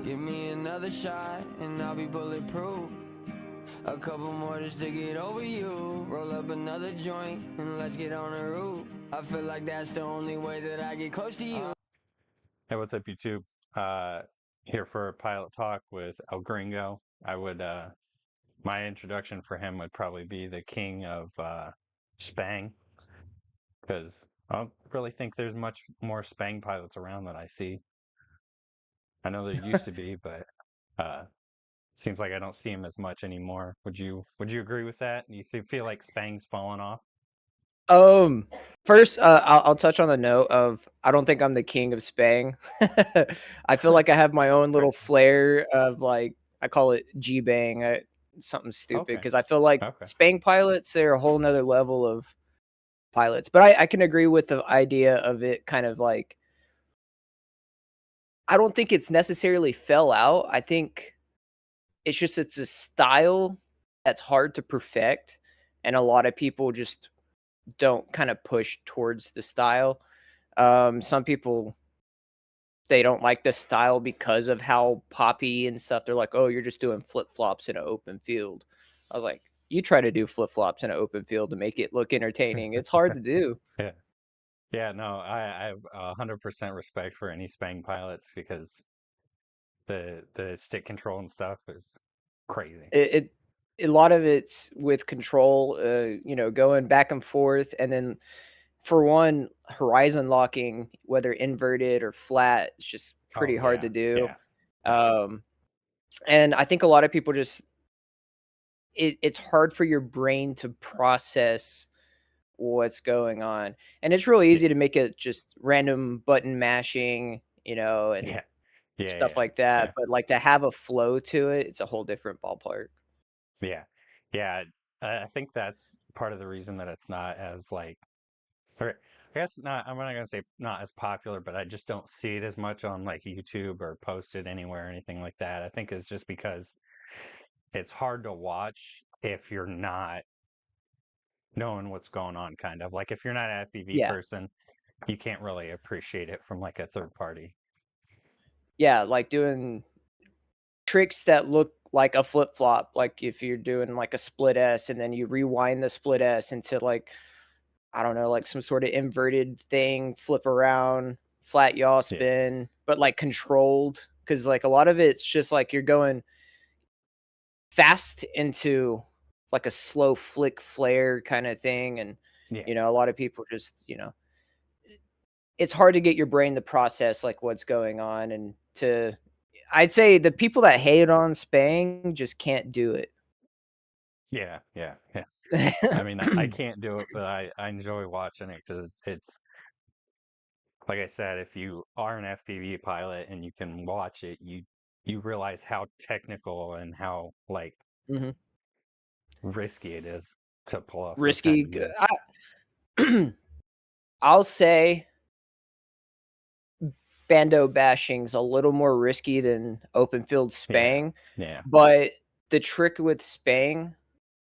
Give me another shot and I'll be bulletproof. A couple more just to get over you. Roll up another joint and let's get on the roof. I feel like that's the only way that I get close to you. Hey, what's up, YouTube? Here for a pilot talk with El Gringo. My introduction for him would probably be the king of Spang, because I don't really think there's much more Spang pilots around that I see. I know there used to be, but uh, seems like I don't see him as much anymore. Would you agree with that? Do you feel like Spang's fallen off? First, I'll touch on the note of I don't think I'm the king of Spang. I feel like I have my own little flair of like I call it G Bang, something stupid Okay, because I feel like okay, Spang pilots they're a whole nother level of pilots. But I can agree with the idea of it kind of like I don't think it's necessarily fell out. I think it's a style that's hard to perfect, and a lot of people just don't kind of push towards the style. Some people they don't like the style because of how poppy and stuff. They're like, "Oh, you're just doing flip flops in an open field." I was like, "You try to do flip flops in an open field to make it look entertaining. It's hard to do." yeah, yeah. No, I have 100% respect for any Spang pilots because the stick control and stuff is crazy. It a lot of it's with control, going back and forth, and then for one, horizon locking, whether inverted or flat, it's just Oh pretty hard to yeah, do. yeah, yeah, Um, and I think a lot of people just it's hard for your brain to process what's going on. And it's really yeah, easy to make it just random button mashing, and yeah, yeah, stuff yeah, like that. yeah, But like to have a flow to it, it's a whole different ballpark. yeah, yeah. I think that's part of the reason that it's not as like, or I guess not. I'm not gonna say not as popular, but I just don't see it as much on like YouTube or posted anywhere or anything like that. I think it's just because it's hard to watch if you're not knowing what's going on. Kind of like if you're not an FPV Yeah. person, you can't really appreciate it from like a third party. Yeah, like doing tricks that look like a flip flop, like if you're doing like a split S and then you rewind the split S into like I don't know, like some sort of inverted thing, flip around, flat yaw Yeah, spin, but like controlled. Cause like a lot of it's just like you're going fast into like a slow flick flare kind of thing. And, yeah, a lot of people just, it's hard to get your brain to process like what's going on and I'd say the people that hate on Spang just can't do it. yeah, yeah, yeah. I mean, I can't do it, but I enjoy watching it because it's like I said, if you are an FPV pilot and you can watch it, you realize how technical and how like Mhm. risky it is to pull off those kinds Risky. of moves. I'll say bando bashing's a little more risky than open field Yeah, Spang, yeah, but the trick with Spang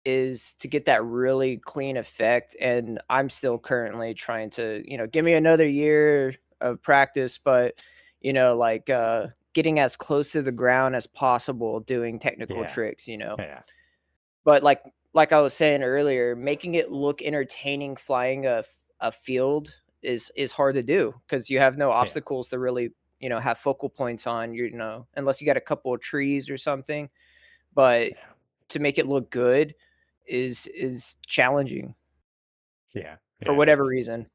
is to get that really clean effect, and I'm still currently trying to, give me another year of practice, but, getting as close to the ground as possible doing technical yeah, tricks, yeah, But like I was saying earlier, making it look entertaining flying a field is hard to do because you have no yeah, obstacles to really, have focal points on, unless you got a couple of trees or something. But yeah, to make it look good is challenging yeah, for yeah. whatever It's reason.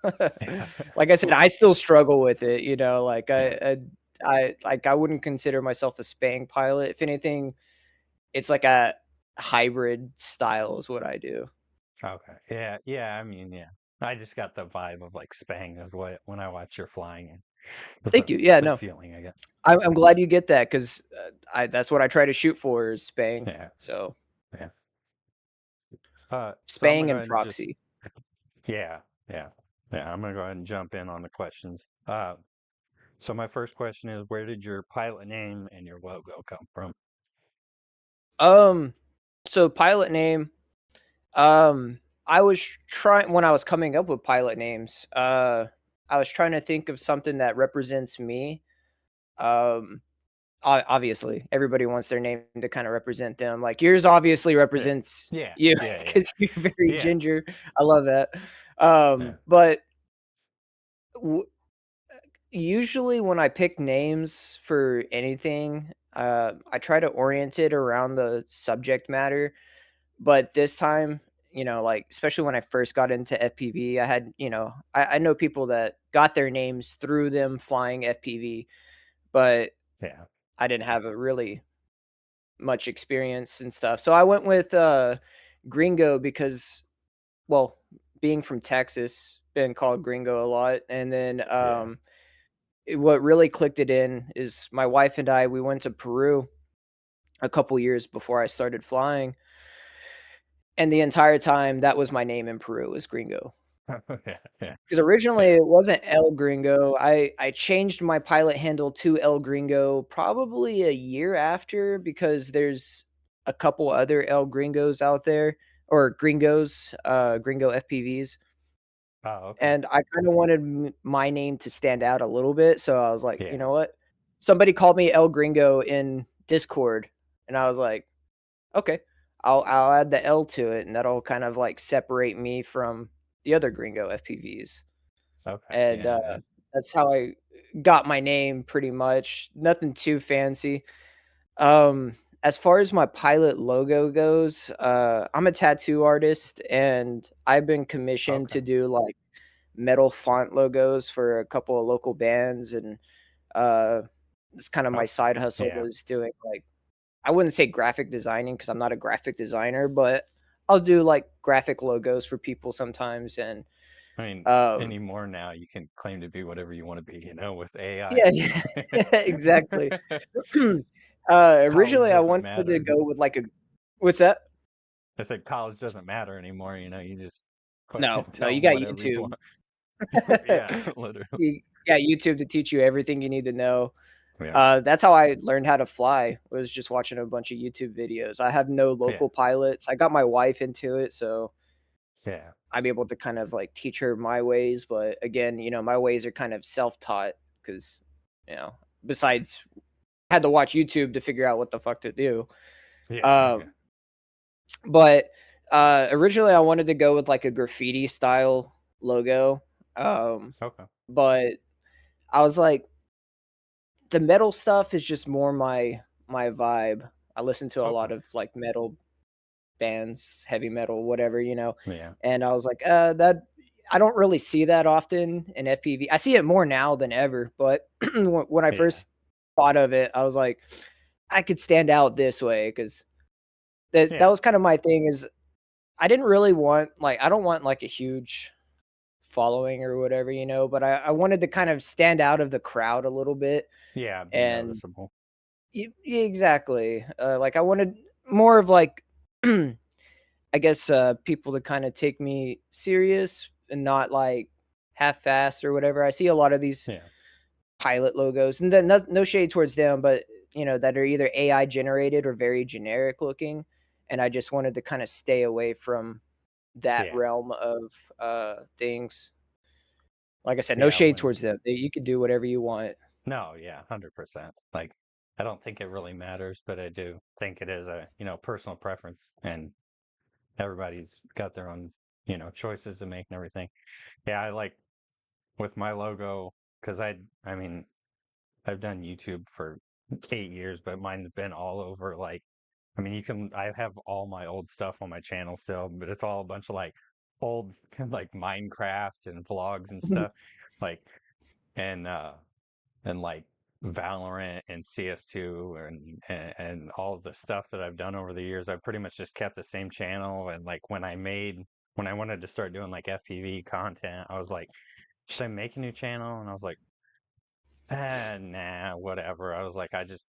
yeah, Like I said, I still struggle with it, like yeah. I wouldn't consider myself a Spang pilot. If anything, it's like a hybrid style is what I do. Okay, yeah, yeah. I mean, yeah. I just got the vibe of like Spang is what when I watch your flying and it's Thank you. Yeah, the no. feeling I get. I'm glad you get that 'cause, I that's what I try to shoot for is Spang. Yeah, So, yeah. So I'm gonna Spang go and ahead and just proxy. yeah, yeah, yeah. I'm gonna go ahead and jump in on the questions. So my first question is, where did your pilot name and your logo come from? Um, so pilot name, I was trying when I was coming up with pilot names, I was trying to think of something that represents me. Um, obviously, everybody wants their name to kind of represent them. Like yours obviously represents Yeah, you yeah, because you're very yeah, ginger. I love that. yeah, But w- usually when I pick names for anything, I try to orient it around the subject matter. But this time, like especially when I first got into FPV, I had, I know people that got their names through them flying FPV, but yeah. I didn't have a really much experience and stuff. So I went with Gringo because, well, being from Texas, been called Gringo a lot. And then Yeah. what really clicked it in is my wife and I, we went to Peru a couple years before I started flying. And the entire time that was my name in Peru was Gringo. Yeah, yeah, Because originally yeah. it wasn't El Gringo. I changed my pilot handle to El Gringo probably a year after because there's a couple other El Gringos out there or Gringos, Gringo FPVs. Oh, okay. And I kind of wanted my name to stand out a little bit. So I was like, you Yeah. know what? Somebody called me El Gringo in Discord. And I was like, okay, I'll add the L to it. And that'll kind of like separate me from the other Gringo FPVs. Okay. And Yeah. Yeah. that's how I got my name pretty much. Nothing too fancy. Um, as far as my pilot logo goes, I'm a tattoo artist and I've been commissioned Okay. to do like metal font logos for a couple of local bands and uh it's kind of my Oh, side hustle yeah. was doing like I wouldn't say graphic designing because I'm not a graphic designer, but I'll do like graphic logos for people sometimes and I mean, um anymore now, you can claim to be whatever you want to be, with AI. yeah, yeah, exactly. College Originally I doesn't wanted to matter. go with like a what's that? I said college doesn't matter anymore. You just No, no, tell you them got whatever you YouTube. want. Yeah, literally. You got YouTube to teach you everything you need to know. Yeah. That's how I learned how to fly, was just watching a bunch of YouTube videos. I have no Yeah. local pilots. I got my wife into it, so Yeah. I'm able to kind of like teach her my ways. But again, my ways are kind of self-taught because, besides had to watch YouTube to figure out what the fuck to do. Yeah. Yeah. Um, but originally I wanted to go with like a graffiti style logo. Okay. But I was like, the metal stuff is just more my vibe. I listen to a Okay. lot of like metal bands, heavy metal, whatever, Yeah. and I was like, that I don't really see that often in FPV. I see it more now than ever, but when I Yeah. first thought of it, I was like, I could stand out this way because that Yeah. was kind of my thing. Is I didn't really want like I don't want like a huge following or whatever, but I wanted to kind of stand out of the crowd a little bit Yeah. Be and noticeable. Yeah, exactly. Like I wanted more of like, I guess, people to kind of take me serious and not like half-assed or whatever. I see a lot of these Yeah. pilot logos, and then no shade towards them, but that are either AI generated or very generic looking, and I just wanted to kind of stay away from that Yeah. realm of things. Like I said, no Yeah. shade When towards them. You can do whatever you want. No, yeah, 100%. Like, I don't think it really matters, but I do think it is a, personal preference, and everybody's got their own, choices to make and everything. Yeah, I like with my logo because I mean, I've done YouTube for 8 years, but mine's been all over. Like, I mean, I have all my old stuff on my channel still, but it's all a bunch of like old, like Minecraft and vlogs and stuff. Like, and, and like Valorant and CS2 and all of the stuff that I've done over the years, I've pretty much just kept the same channel. And like when I wanted to start doing like FPV content, I was like, should I make a new channel? And I was like, nah, whatever. I was like, I just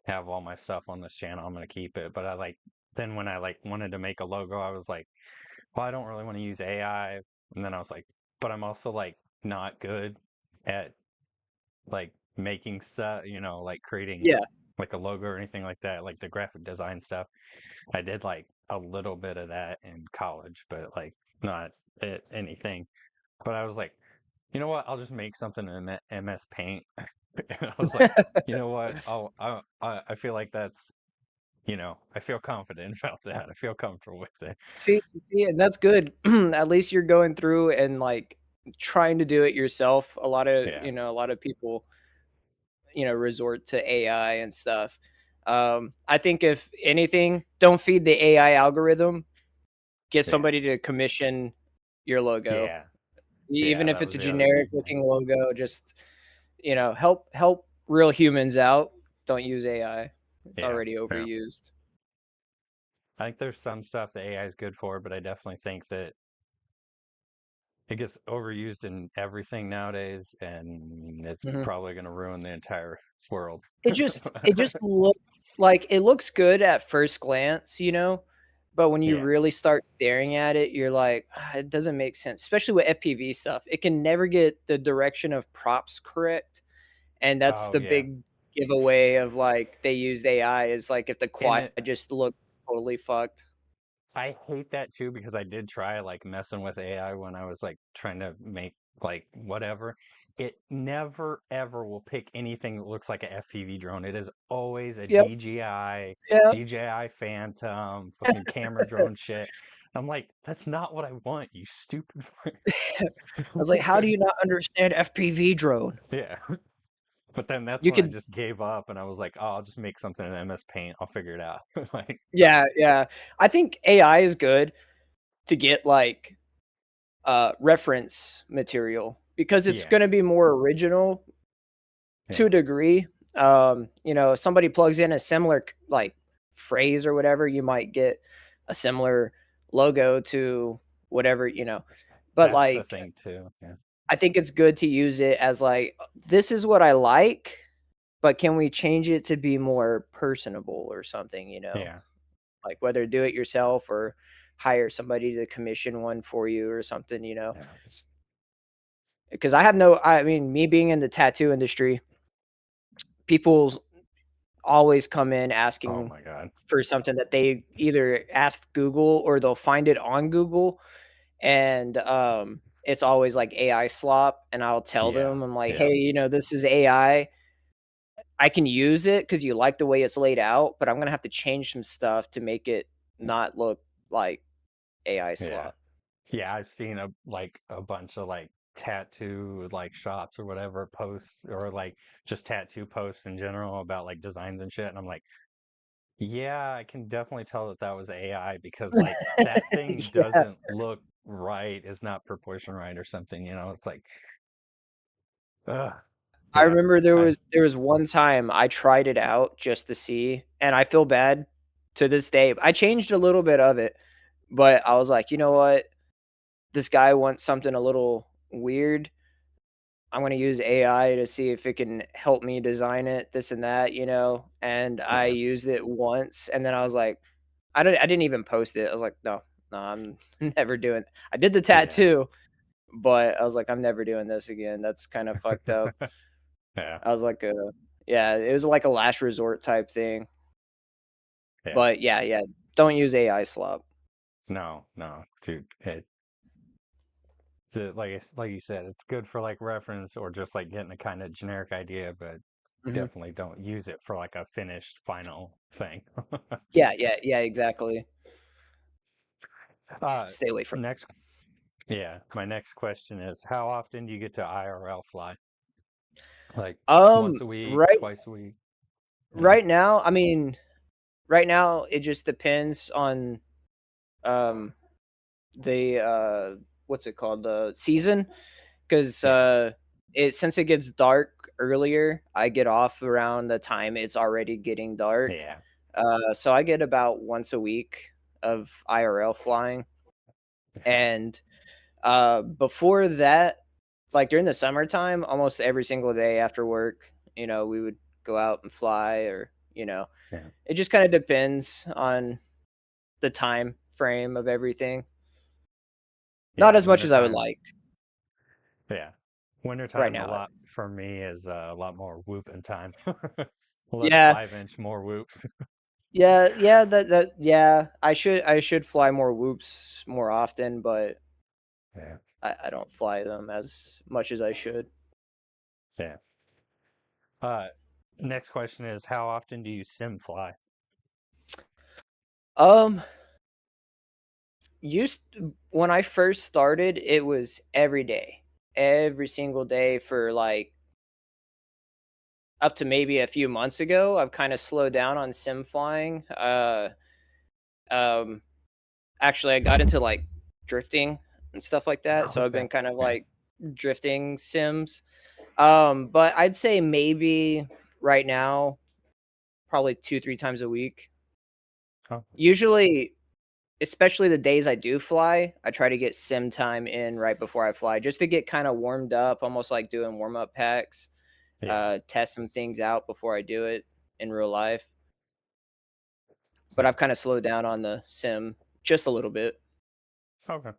have all my stuff on this channel. I'm gonna keep it. But then when I like wanted to make a logo, I was like, well, I don't really want to use AI. And then I was like, but I'm also like not good at like making stuff, like creating Yeah. like a logo or anything like that, like the graphic design stuff. I did like a little bit of that in college, but like not anything. But I was like, you know what? I'll just make something in MS Paint And I was like, you know what? I feel like that's, I feel confident about that. I feel comfortable with it. See, and that's good. At least you're going through and, like, trying to do it yourself. Yeah. A lot of people, resort to AI and stuff. I think if anything, don't feed the AI algorithm. Get Yeah. somebody to commission your logo. Yeah. Even Yeah. if That it's was a the other big generic thing. looking logo, just, help real humans out. Don't use AI. It's Yeah. already Yeah. overused. I think there's some stuff that AI is good for, but I definitely think that it gets overused in everything nowadays, and it's Mhm. probably going to ruin the entire world. It just looks good at first glance, but when you Yeah. really start staring at it, you're like, it doesn't make sense, especially with FPV stuff. It can never get the direction of props correct, and that's Oh the yeah. big giveaway of, like, they used AI is, like, if the And quad just looked totally fucked. I hate that too because I did try like messing with AI when I was like trying to make like whatever. It never ever will pick anything that looks like a FPV drone. It is always a Yep, DJI, yep. DJI Phantom, fucking camera drone shit. I'm like, that's not what I want, you stupid. I was like, "How do you not understand FPV drone?" Yeah. But then that's You when I could just gave up and I was like, oh, I'll just make something in MS Paint. I'll figure it out. Like, Yeah, yeah. I think AI is good to get, like, reference material because it's yeah, gonna be more original to yeah, a degree. If somebody plugs in a similar like phrase or whatever, you might get a similar logo to whatever. But that's the like, thing too. Yeah, I think it's good to use it as like, this is what I like, but can we change it to be more personable or something? yeah, Like whether do it yourself or hire somebody to commission one for you or something. yeah. Because I mean, me being in the tattoo industry, people always come in Oh asking my God. for something that they either ask Google or they'll find it on Google, and, it's always like AI slop, and I'll tell Yeah, them, I'm like, yeah, "Hey, this is AI. I can use it because you like the way it's laid out, but I'm gonna have to change some stuff to make it not look like AI yeah. slop." Yeah, I've seen a bunch of like tattoo like shops or whatever posts or like just tattoo posts in general about like designs and shit. And I'm like, yeah, I can definitely tell that that was AI because like that thing Yeah. doesn't look right, is not proportion right or something, It's like, ugh. I Yeah. remember there I was there was one time I tried it out just to see, and I feel bad to this day. I changed a little bit of it, but I was like, "You know what? This guy wants something a little weird. I'm gonna use AI to see if it can help me design it, this and that." And I yeah. used it once, and then I was like, I didn't even post it. I was like, "No, no, I'm never doing." I did the Yeah. tattoo, but I was like, "I'm never doing this again. That's kind of fucked up." Yeah. I was like, yeah, it was like a last resort type thing. Yeah. But yeah, yeah, don't use AI slop. No, no, dude. Like you said, it's good for like reference or just like getting a kind of generic idea, but Mhm. definitely don't use it for like a finished final thing. Yeah, yeah, yeah, exactly. uh, Stay away from. next, yeah, my next question is, how often do you get to IRL fly? Like once a week, Right twice a week? Yeah, right now, I mean, right now it just depends on um the what's it called? The season, 'cause yeah, since it gets dark earlier, I get off around the time it's already getting dark. yeah, So I get about once a week of IRL flying, yeah, and before that, like during the summertime, almost every single day after work, we would go out and fly, or yeah. it just kind of depends on the time frame of everything. Not Yeah, as much as I would wintertime. like Yeah. right Wintertime a now. lot for me is a lot more whooping time. Less Yeah, 5-inch, more whoops. yeah, yeah. Yeah. I should fly more whoops more often, but Yeah. I don't fly them as much as I should. Yeah. Next question is, how often do you sim fly? Um, used when I first started, it was every day, every single day for like up to maybe a few months ago. I've kind of slowed down on sim flying. Um, Actually, I got into like drifting and stuff like that, so I've Okay. been kind of like drifting sims. But I'd say maybe right now, probably 2, 3 times a week. Oh, Usually, especially the days I do fly, I try to get sim time in right before I fly, just to get kind of warmed up, almost like doing warm up packs. yeah. Test some things out before I do it in real life. But Yeah. I've kind of slowed down on the sim just a little bit. Okay.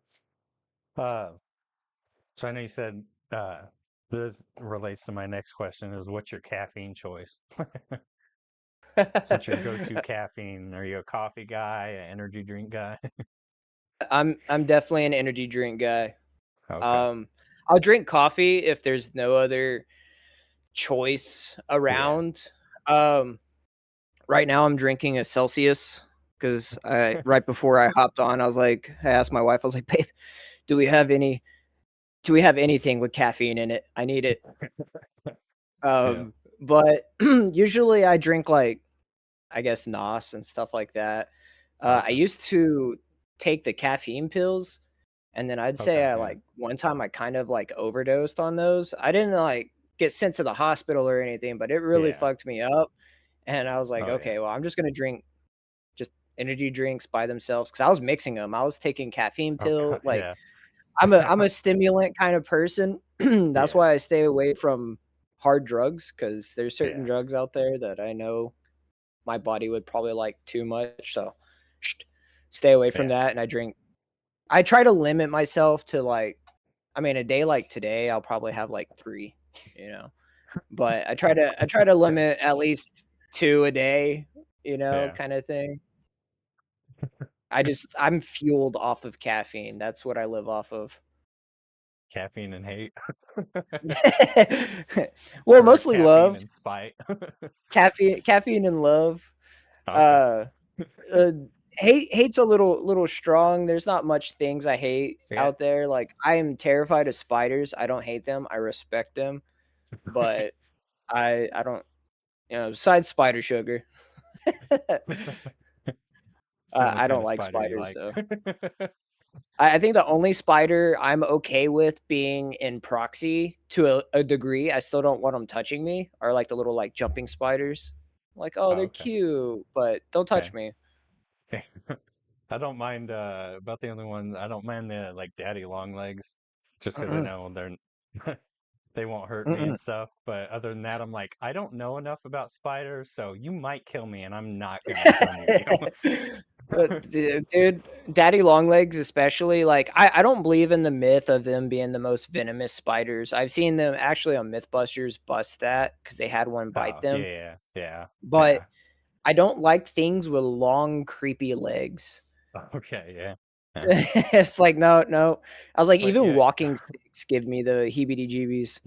Uh, so I know you said this relates to my next question is what's your caffeine choice? What's your go-to caffeine? Are you a coffee guy, an energy drink guy? I'm definitely an energy drink guy. Okay. Um, I'll drink coffee if there's no other choice Yeah. around. Um, right now I'm drinking a Celsius because I right before I hopped on, I asked my wife, I was like, "Babe, do we have any? Do we have anything with caffeine in it? I need it." Yeah. But usually I drink like I guess NOS and stuff like that. I Okay. used to take the caffeine pills, and then I'd say Okay. I Yeah. like one time I kind of like overdosed on those. I didn't like get sent to the hospital or anything, but it really Yeah. fucked me up. And I was like, Oh yeah. okay, well, I'm just gonna drink just energy drinks by themselves because I was mixing them. I was taking caffeine Okay. pill. Like Yeah. I'm a stimulant kind of person. That's Yeah. why I stay away from hard drugs because there's certain Yeah. drugs out there that I know my body would probably like too much. So stay away from Yeah. that. And I try to limit myself to like, I mean, a day like today, I'll probably have like 3, you know, but I try to Yeah. limit at least 2 a day, Yeah. kind of thing. I'm fueled off of caffeine. That's what I live off of. Caffeine and hate. Well, Or mostly caffeine love, and spite. caffeine and love. Okay. Uh, uh, hate's a little strong. There's not much things I hate Yeah. out there. Like I am terrified of spiders. I don't hate them. I respect them, but I don't, besides spider sugar. It's the only I kind don't of like spider you spiders like. though. I think the only spider I'm okay with being in proxy to a degree, I still don't want them touching me, are like the little like jumping spiders. Like, oh, Oh, they're okay. cute, but don't Yeah. touch me. I don't mind about the only one I don't mind the like daddy long legs just because I Mm-mm, know they're they won't hurt me mm-mm. and stuff. But other than that, I'm like, I don't know enough about spiders, so you might kill me and I'm not gonna come near Dude, daddy longlegs especially, like, I don't believe in the myth of them being the most venomous spiders. I've seen them actually on Mythbusters bust that because they had one bite Oh, them, yeah, yeah, but yeah. I don't like things with long, creepy legs. Okay, yeah. Yeah. It's like, no, no. I was like, But even yet, walking sticks give me the heebie-jeebies.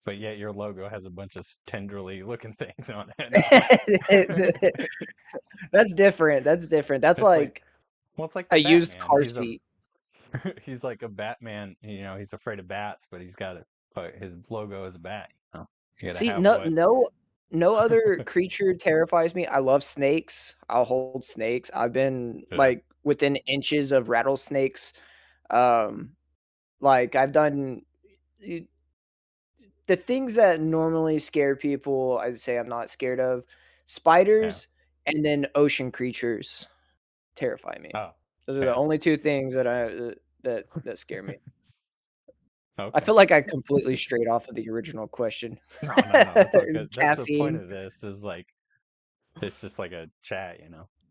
but yet your logo has a bunch of tendrily looking things on it now. That's different, that's different. That's It's like, like well, it's like the a used Batman. car seat. He's like a Batman. He's afraid of bats, but he's got it. But his logo is a bat. You gotta See, have what? no other creature terrifies me. I love snakes. I'll hold snakes. I've been, Yeah. like, within inches of rattlesnakes. Um, like, I've done y the things that normally scare people, I'd say I'm not scared of. Yeah. Spiders and then ocean creatures terrify me. Oh, Those are the yeah. only 2 things that that scare me. I Okay. feel like I completely strayed off of the original question. No, no, no. It's all good. That's the point Caffeine. of this. Is like it's just like a chat.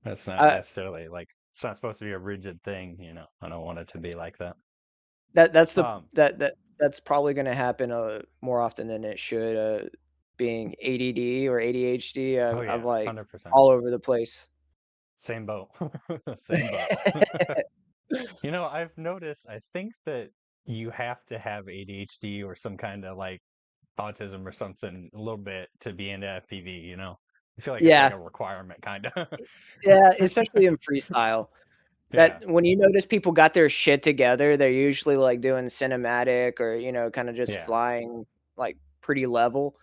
That's not Uh, necessarily like it's not supposed to be a rigid thing. I don't want it to be like that. that's the Um. that's probably gonna happen, more often than it should, being ADD or ADHD, Oh I'm, yeah, like, 100%. all over the place. Same boat. Same boat. I've noticed. I think that you have to have ADHD or some kind of like autism or something a little bit to be into FPV, you know? I feel like it's Yeah. like a requirement kind of. Yeah, especially in freestyle. Yeah. That when you notice people got their shit together, they're usually, like, doing cinematic or, you know, kinda just Yeah. flying, like, pretty level.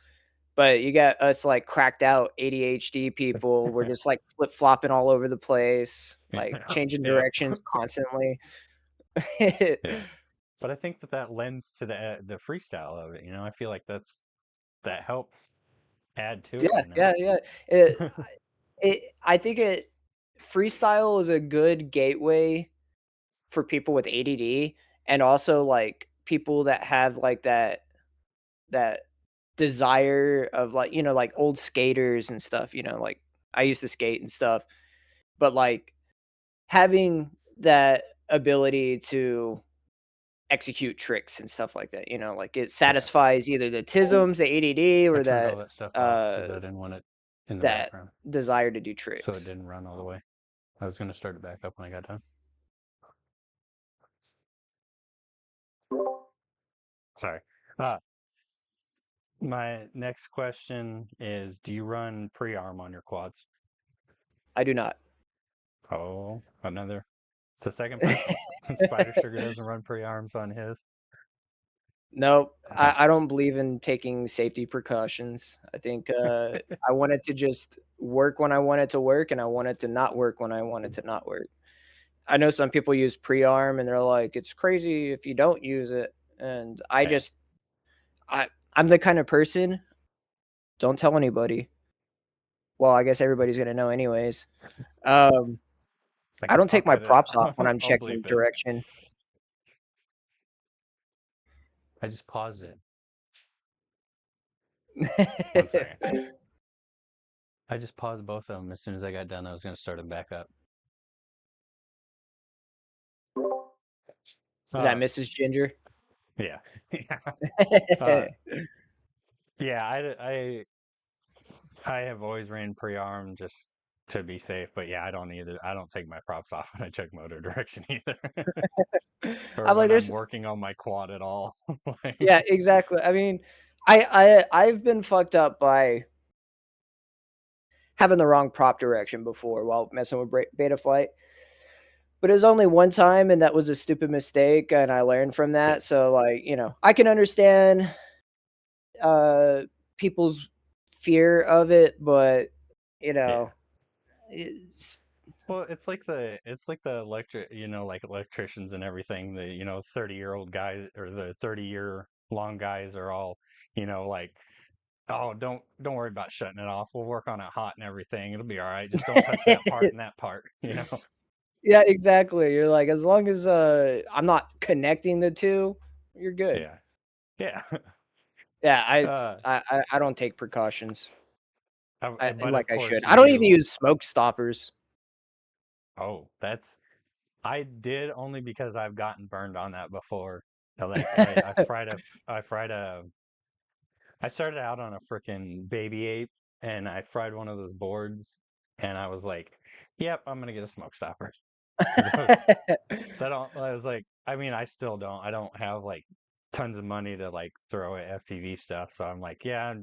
But you got us, like, cracked out ADHD people, we're just, like, flip-flopping all over the place, like, changing Yeah. directions constantly. Yeah. But I think that lends to the freestyle of it, you know? I feel like that helps add to it, Yeah, you know? yeah, yeah. I think freestyle is a good gateway for people with ADD and also, like, people that have, like, that desire of, like, you know, like, old skaters and stuff, you know, like, I used to skate and stuff, but, like, having that ability to execute tricks and stuff like that, you know, like, it Yeah. satisfies either the tisms, the ADD, I or turned all that stuff off because I didn't want it in the that background, desire to do so it tricks. didn't run all the way. I was gonna start it back up when I got done. Sorry. Uh, my next question is, do you run pre-arm on your quads? I do not. Oh, another. It's the second person. Spider Sugar doesn't run pre-arms on his. Nope, Uh, I don't believe in taking safety precautions. I think, I want it to just work when I want it to work, and I want it to not work when I want it to not work. I know some people use pre-arm, and they're like, "It's crazy if you don't use it," and I yeah. just I I'm the kind of person, don't tell anybody. Well, I guess everybody's gonna know anyways. Um, I don't take I'll my cut it. props off when I'm I'll checking bleep it. direction. I just paused it. 1 second. I just paused both of them as soon as I got done. I was gonna start them back up. Is that Uh, Mrs. Ginger? yeah. uh, yeah. I have always ran pre-arm just to be safe, but yeah, I don't either. I don't take my props off when I check motor direction either, or I'm like, when I'm there's working on my quad at all. Like, yeah, exactly. I mean, I've been fucked up by having the wrong prop direction before while messing with beta flight. But it was only one time, and that was a stupid mistake, and I learned from yeah, that. So, like, you know, I can understand uh people's fear of it, but you yeah. know, it's Well, it's like the electric, you know, like electricians and everything. The 30-year-old guys or the 30-year long guys are all, like, oh, don't worry about shutting it off. We'll work on it hot and everything. It'll be all right. Just don't touch that part and that part. yeah, exactly. You're like, as long as I'm not connecting the two, you're good. Yeah, yeah. Yeah, Uh, I don't take precautions. And but of like I course should. you I don't even do. use smoke stoppers. Oh, I did only because I've gotten burned on that before. Like I started out on a freaking baby ape and I fried one of those boards and I was like, yep, I'm gonna get a smoke stopper. I was like, I mean, I still don't. I don't have like tons of money to like throw at FPV stuff. So I'm like, yeah,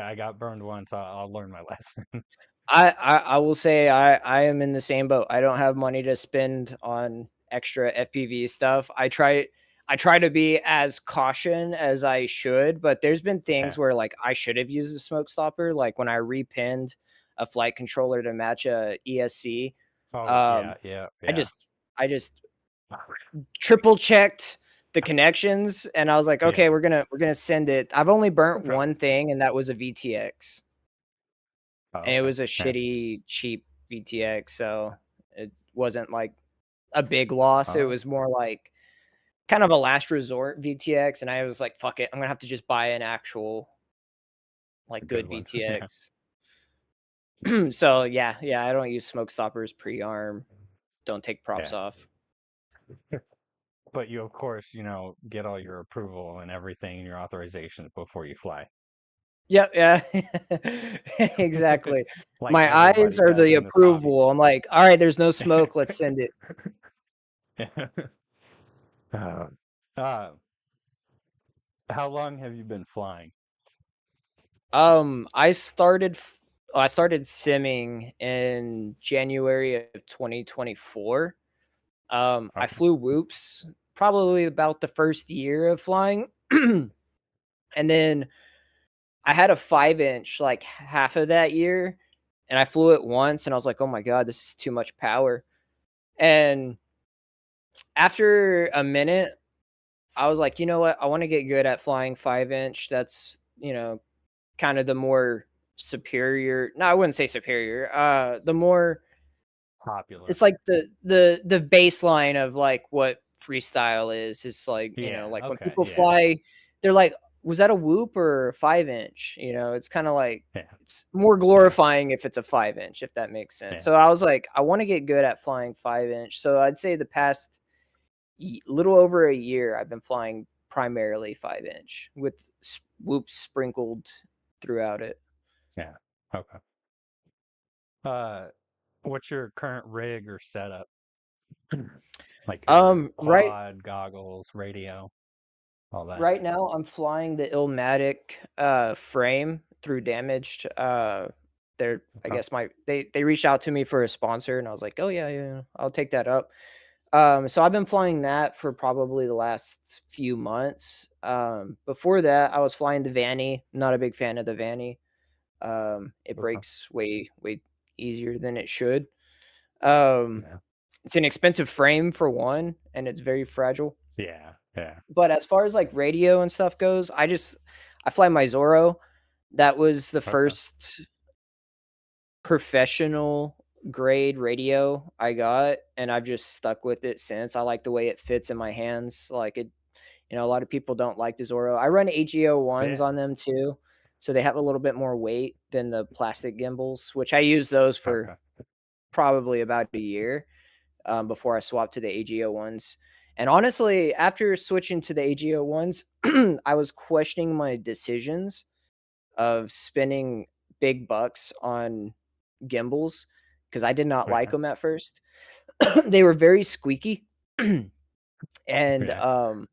I got burned once. I'll learn my lesson. I will say I am in the same boat. I don't have money to spend on extra FPV stuff. I try to be as caution as I should, but there's been Yeah. things where like I should have used a smoke stopper, like when I repinned a flight controller to match a ESC. Oh, Um, yeah, yeah, I yeah. just I just triple checked the connections and I was like, okay, Yeah. we're gonna send it. I've only No burnt problem. one thing, and that was a VTX. Oh, And it okay. was a Yeah. shitty, cheap VTX, so it wasn't, like, a big loss, it Oh, was more like kind of a last resort VTX, and I was like, "Fuck it, I'm gonna have to just buy an actual, a like, good good one. Yeah. VTX." So, yeah, I don't use smoke stoppers pre-arm, don't take props Yeah. off. But you, of course, get all your approval and everything and your authorizations before you fly. Yep, yeah. Exactly. Like My eyes everybody are does the in this hobby. approval, I'm like, "Alright, there's no smoke, let's send it." uh, uh, how long have you been flying? I started simming in January of 2024. I Okay. flew whoops probably about the first year of flying. And then I had a 5-inch like half of that year, and I flew it once and I was like, "Oh my god, this is too much power." And after a minute, I was like, "You know what? I want to get good at flying 5-inch. That's, kind of the more superior. No, I wouldn't say superior. The more Popular. it's like the baseline of like what freestyle is. It's like, Yeah. like when Okay. people Yeah. fly, they're like, was that a whoop or a 5-inch? It's kind of like Yeah. it's more Yeah. glorifying if it's a 5-inch, if that makes sense. Yeah. So I was like, I want to get good at flying 5-inch. So I'd say the past little over a year, I've been flying primarily 5-inch with whoops sprinkled throughout it. Yeah. Okay. Uh, what's your current rig or setup? Like your Right quad, goggles, radio, all that. right now I'm flying the Illmatic frame through Damaged. They're I Okay. guess they reached out to me for a sponsor and I was like, "Oh yeah, yeah, I'll take that up." So I've been flying that for probably the last few months. Before that I was flying the Vanny. Not a big fan of the Vanny. It Okay. breaks way easier than it should. Um, Yeah. it's an expensive frame for one, and it's very fragile. Yeah. Yeah. But as far as like radio and stuff goes, I fly my Zorro. That was the Okay. first professional grade radio I got, and I've just stuck with it since. I like the way it fits in my hands. Like it, a lot of people don't like the Zorro. I run AGO ones Yeah. on them too, so they have a little bit more weight than the plastic gimbals, which I use those for Okay. probably about a year. Before I swapped to the AGO ones. And honestly, after switching to the AGO ones, I was questioning my decisions of spending big bucks on gimbals because I did not like Yeah. them at first. They were very squeaky and Yeah.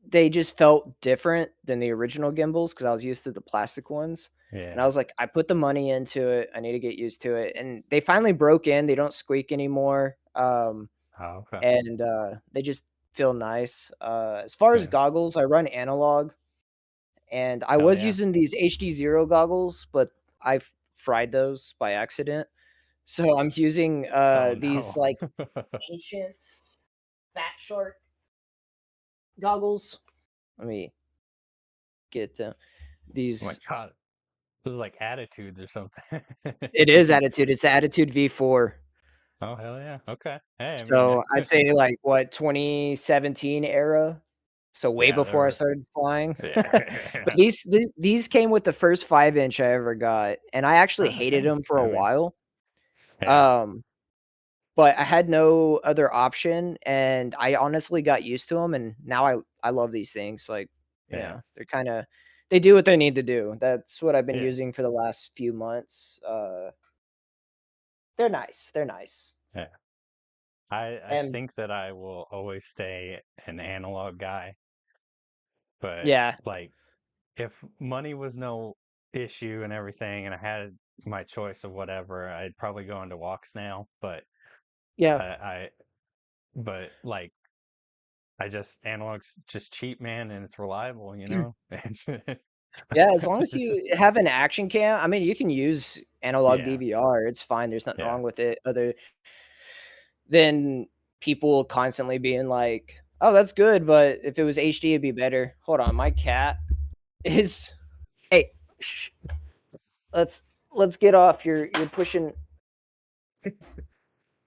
they just felt different than the original gimbals because I was used to the plastic ones. And I Yeah. was like, I put the money into it. I need to get used to it. And they finally broke in. They don't squeak anymore. Oh, okay. And they just feel nice. As far as Yeah. goggles, I run analog, and I Hell was yeah. using these HD0 goggles, but I fried those by accident. So I'm using Oh these no. like ancient Fat Shark goggles. Let me get them. Oh my These. God. This is like attitudes or something. It is Attitude. It's the Attitude V4. Oh hell yeah. Okay. Hey, I mean, So I'd say like what 2017 era. So way yeah, before I they're started flying. But yeah. these came with the first 5-inch I ever got, and I actually hated Hey, them for I a mean, while. yeah, Um, but I had no other option, and I honestly got used to them, and now I love these things. Like, yeah, they're kinda they do what they need to do. That's what I've been yeah, using for the last few months. They're nice. They're nice. yeah. I And think that I will always stay an analog guy, but yeah. like if money was no issue and everything, and I had my choice of whatever, I'd probably go into walks now. But Yeah. I but like I just analog's just cheap, man, and it's reliable, you know. Yeah, as long as It's you have an action cam, I mean, you can use analog yeah, DVR. It's fine. There's nothing yeah, wrong with it other than people constantly being like, "Oh, that's good, but if it was HD, it'd be better." Hold on, my cat is Hey, shh, let's let's get off. You're pushing.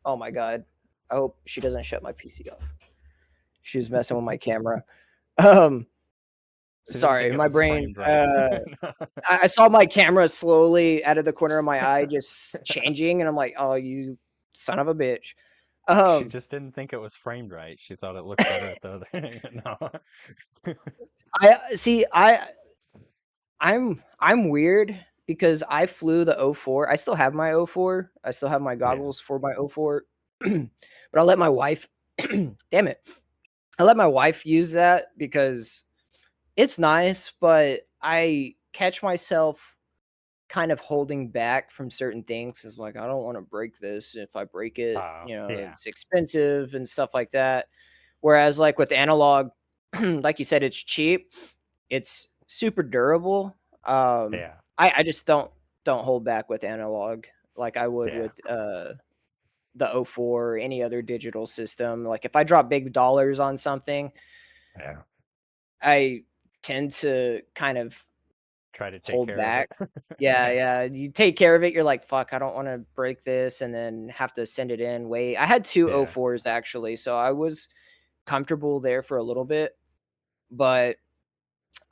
Oh my god. I hope she doesn't shut my PC off. She was messing with my camera. Um, she didn't think sorry, it my was brain, framed right. I saw my camera slowly out of the corner of my eye just changing, and I'm like, "Oh, you son of a bitch." She Um, just didn't think it was framed right. She thought it looked better at the other. No. I see. I'm weird because I flew the O4. I still have my O4. I still have my Yeah, goggles for my O4, but I let my wife. Damn it! I let my wife use that because it's nice, but catch myself kind of holding back from certain things. Is like, I don't want to break this. If I break it, Yeah. it's expensive and stuff like that. Whereas like with analog, like you said, it's cheap. It's super durable. Yeah. I just don't hold back with analog like I would Yeah. with the 04 or any other digital system. Like if I drop big dollars on something, Yeah. I tend to kind of Try to take hold care back. of it. Yeah. You take care of it. You're like, fuck, I don't want to break this and then have to send it in. Wait, I had two Yeah. 04s actually, so I was comfortable there for a little bit, but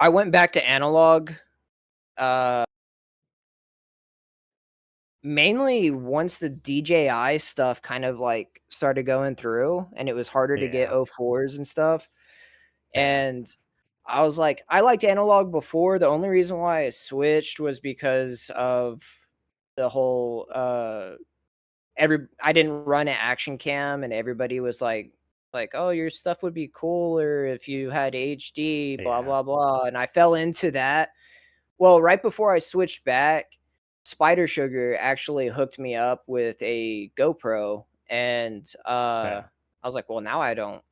I went back to analog. Uh, Mainly once the DJI stuff kind of like started going through, and it was harder to get Yeah. 04s and stuff. Yeah. And I was like, I liked analog before. The only reason why I switched was because of the whole I didn't run an action cam, and everybody was like, oh, your stuff would be cooler if you had HD, blah Yeah. blah blah. And I fell into that. Well, right before I switched back, Spider Sugar actually hooked me up with a GoPro, and Yeah. I was like, well, now I don't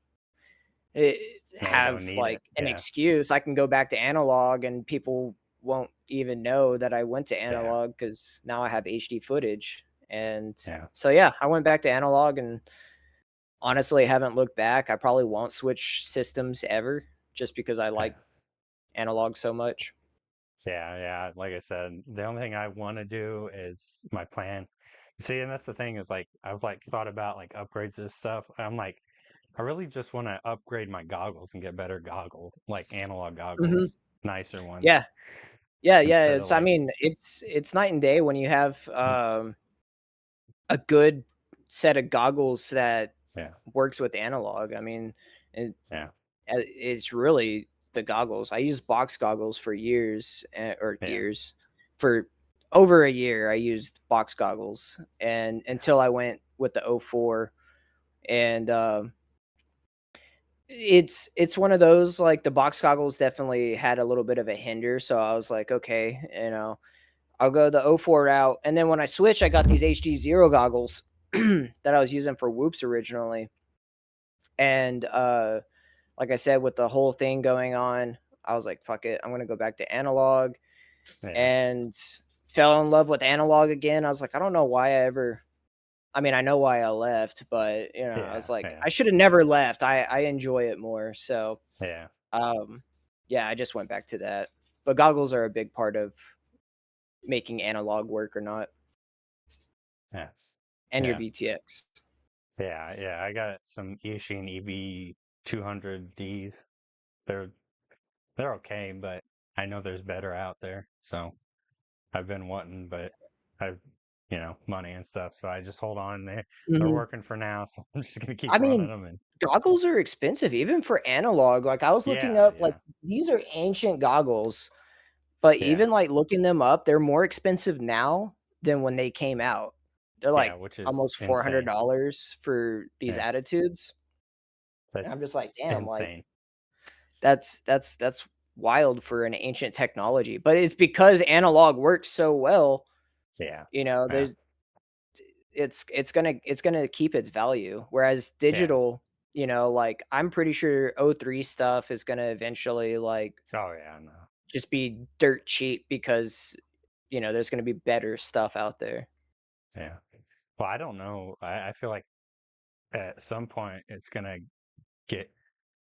eh, Now you have don't need like it. an Yeah. excuse. I can go back to analog, and people won't even know that I went to Yeah. analog because now I have HD footage. And Yeah. so, yeah, I went back to analog, and honestly haven't looked back. I probably won't switch systems ever just because I Yeah. like analog so much. Yeah. Like I said, the only thing I want to do is my plan. See, and that's the thing is like I've like thought about like upgrades and stuff. I'm like, I really just want to upgrade my goggles and get better goggles, like analog Hmm. goggles, nicer ones, Yeah. Yeah. instead of It's I like, mean, it's night and day when you have mm, a good set of goggles that yeah, works with analog. I mean, it, yeah, it's really the goggles. I used box goggles for years, yeah, for over a year. I used box goggles, and yeah, until I went with the 04. And it's one of those, like, the box goggles definitely had a little bit of a hinder. So I was like, okay, I'll go the 04 route. And then when I switched, I got these HD Zero goggles that I was using for whoops originally. And like I said, with the whole thing going on, I was like, fuck it, I'm gonna go back to analog, yeah, and fell in love with analog again. I was like, I don't know why I mean, I know why I left, but I was yeah, like, yeah, I should have never left. I enjoy it more. So yeah, um yeah, I just went back to that. But goggles are a big part of making analog work or not, yeah, and your yeah, VTX. yeah. I got some Ishin EV 200Ds. They're they're okay, but I know there's better out there. So I've been wanting, but I've money and stuff. So I just hold on. They're Mhm. working for now, so I'm just gonna keep I running mean, them. And goggles are expensive even for analog. Like, I was looking yeah, up, like, yeah, these are ancient goggles, but yeah, even like looking them up, they're more expensive now than when they came out. They're yeah, like which is almost insane. $400 for these Yeah, attitudes. And I'm just like, that's damn, like, insane. that's wild for an ancient technology. But it's because analog works so well, Yeah, yeah, there's it's gonna keep its value. Whereas yeah. digital, like, I'm pretty sure O3 stuff is gonna eventually, like, Oh yeah, no, just be dirt cheap because there's gonna be better stuff out there. yeah. Well, I don't know. I feel like at some point it's gonna get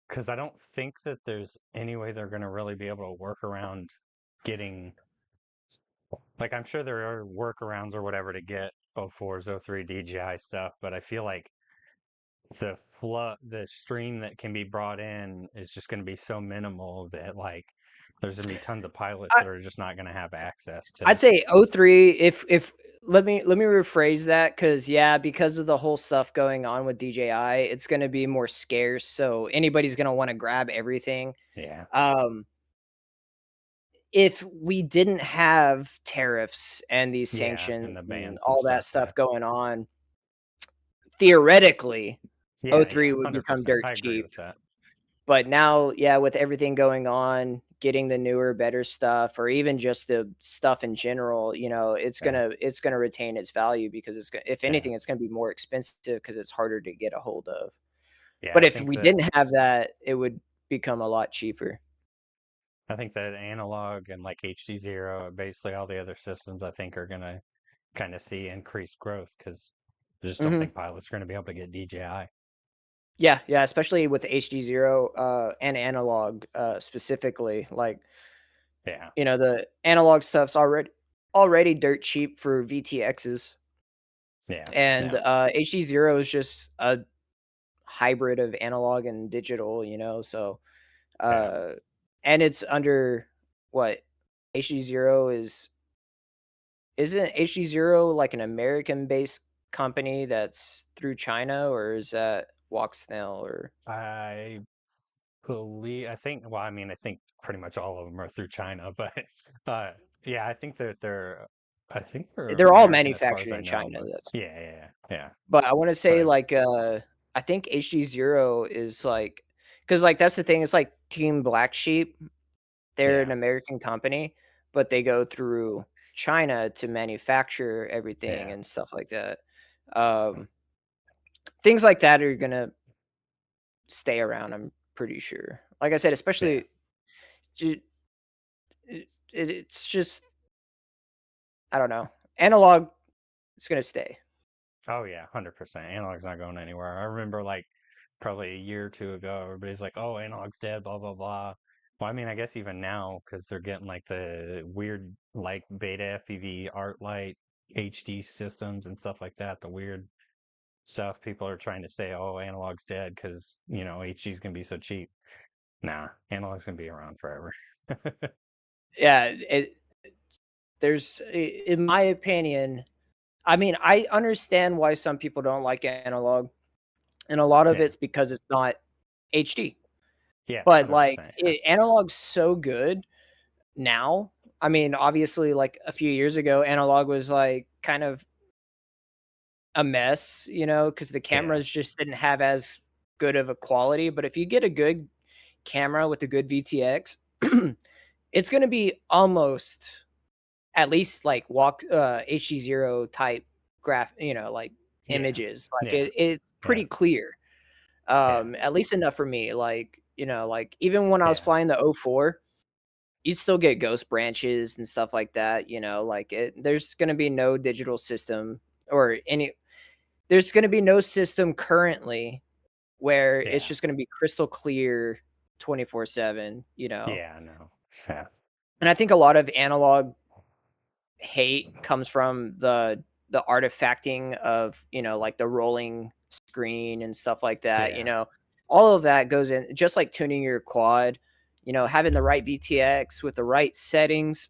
because I don't think that there's any way they're gonna really be able to work around getting like I'm sure there are workarounds or whatever to get O4s, O3 DJI stuff, but I feel like the stream that can be brought in is just going to be so minimal that like there's going to be tons of pilots I, that are just not going to have access I'd to. say O3. If let me rephrase that, because yeah, because of the whole stuff going on with DJI, it's gonna be more scarce. So anybody's gonna want to grab everything. Yeah, Um, if we didn't have tariffs and these yeah, sanctions and the and bands and all that stuff. Yeah, stuff going on, theoretically, yeah, O3 would become 100%. dirt I agree cheap. with that. But now, yeah, with everything going on, getting the newer, better stuff, or even just the stuff in general, it's Yeah. gonna retain its value because if Yeah. anything, it's gonna be more expensive because it's harder to get a hold of. Yeah. But I if think we that didn't have that, it would become a lot cheaper. analog and like HD0, basically all the other systems, I think are gonna kind of see increased growth because I just don't Mhm. think pilots are going to be able to get DJI. Yeah, yeah, especially with HD0, and analog, specifically, like, Yeah. the analog stuff's already dirt cheap for VTXs, Yeah. and, Yeah. HD0 is just a hybrid of analog and digital, so, Yeah. uh and it's under what? HD0 isn't HD0 like an American-based company that's through China, or is that Walksnail or I I think pretty much all of them are through China, but uh, yeah, I think they're they're all American as far as manufactured I in know, China, but that's yeah, yeah, yeah. but I wanna say, But like, I think HD0 is, like, because like, that's the thing, it's like Team Black Sheep, they're an yeah, American company, but they go through China to manufacture everything yeah, and stuff like that. Um, Things like that are gonna stay around, I'm pretty sure. Like I said, yeah. especially ju it's just I don't know. Analog is gonna stay. Oh yeah, 100%. Analog's not going anywhere. I remember like probably a year or two ago, everybody's like, "Oh, analog's dead," blah blah blah. Well, I mean, I guess even now because they're getting like the weird like beta FPV art light HD systems and stuff like that. The weird stuff people are trying to say, "Oh, analog's dead because HD's gonna be so cheap." Nah, analog's gonna be around forever. Yeah, in my opinion, I mean, I understand why some people don't like analog, and a lot of Yeah, it's because it's not HD. yeah, But, like, 100%. Yeah, analog's so good now. I mean, obviously, like, a few years ago, analog was, like, kind of a mess, because the yeah, cameras just didn't have as good of a quality, but if you get a good camera with a good VTX, it's gonna be almost at least, like, HD0 type like, yeah, images, like, yeah, it's yeah, pretty clear, yeah, at least enough for me, like, like, even when I was yeah. flying the O4, you'd still get ghost branches and stuff like that, like, there's gonna be no digital system or any there's gonna be no system currently where it's Yeah. just gonna be crystal clear 24/7, Yeah, no. Yeah. and I think a lot of analog hate comes from the artifacting of, like, the rolling screen and stuff like that, Yeah. all of that goes in just like tuning your quad, having the right VTX with the right settings,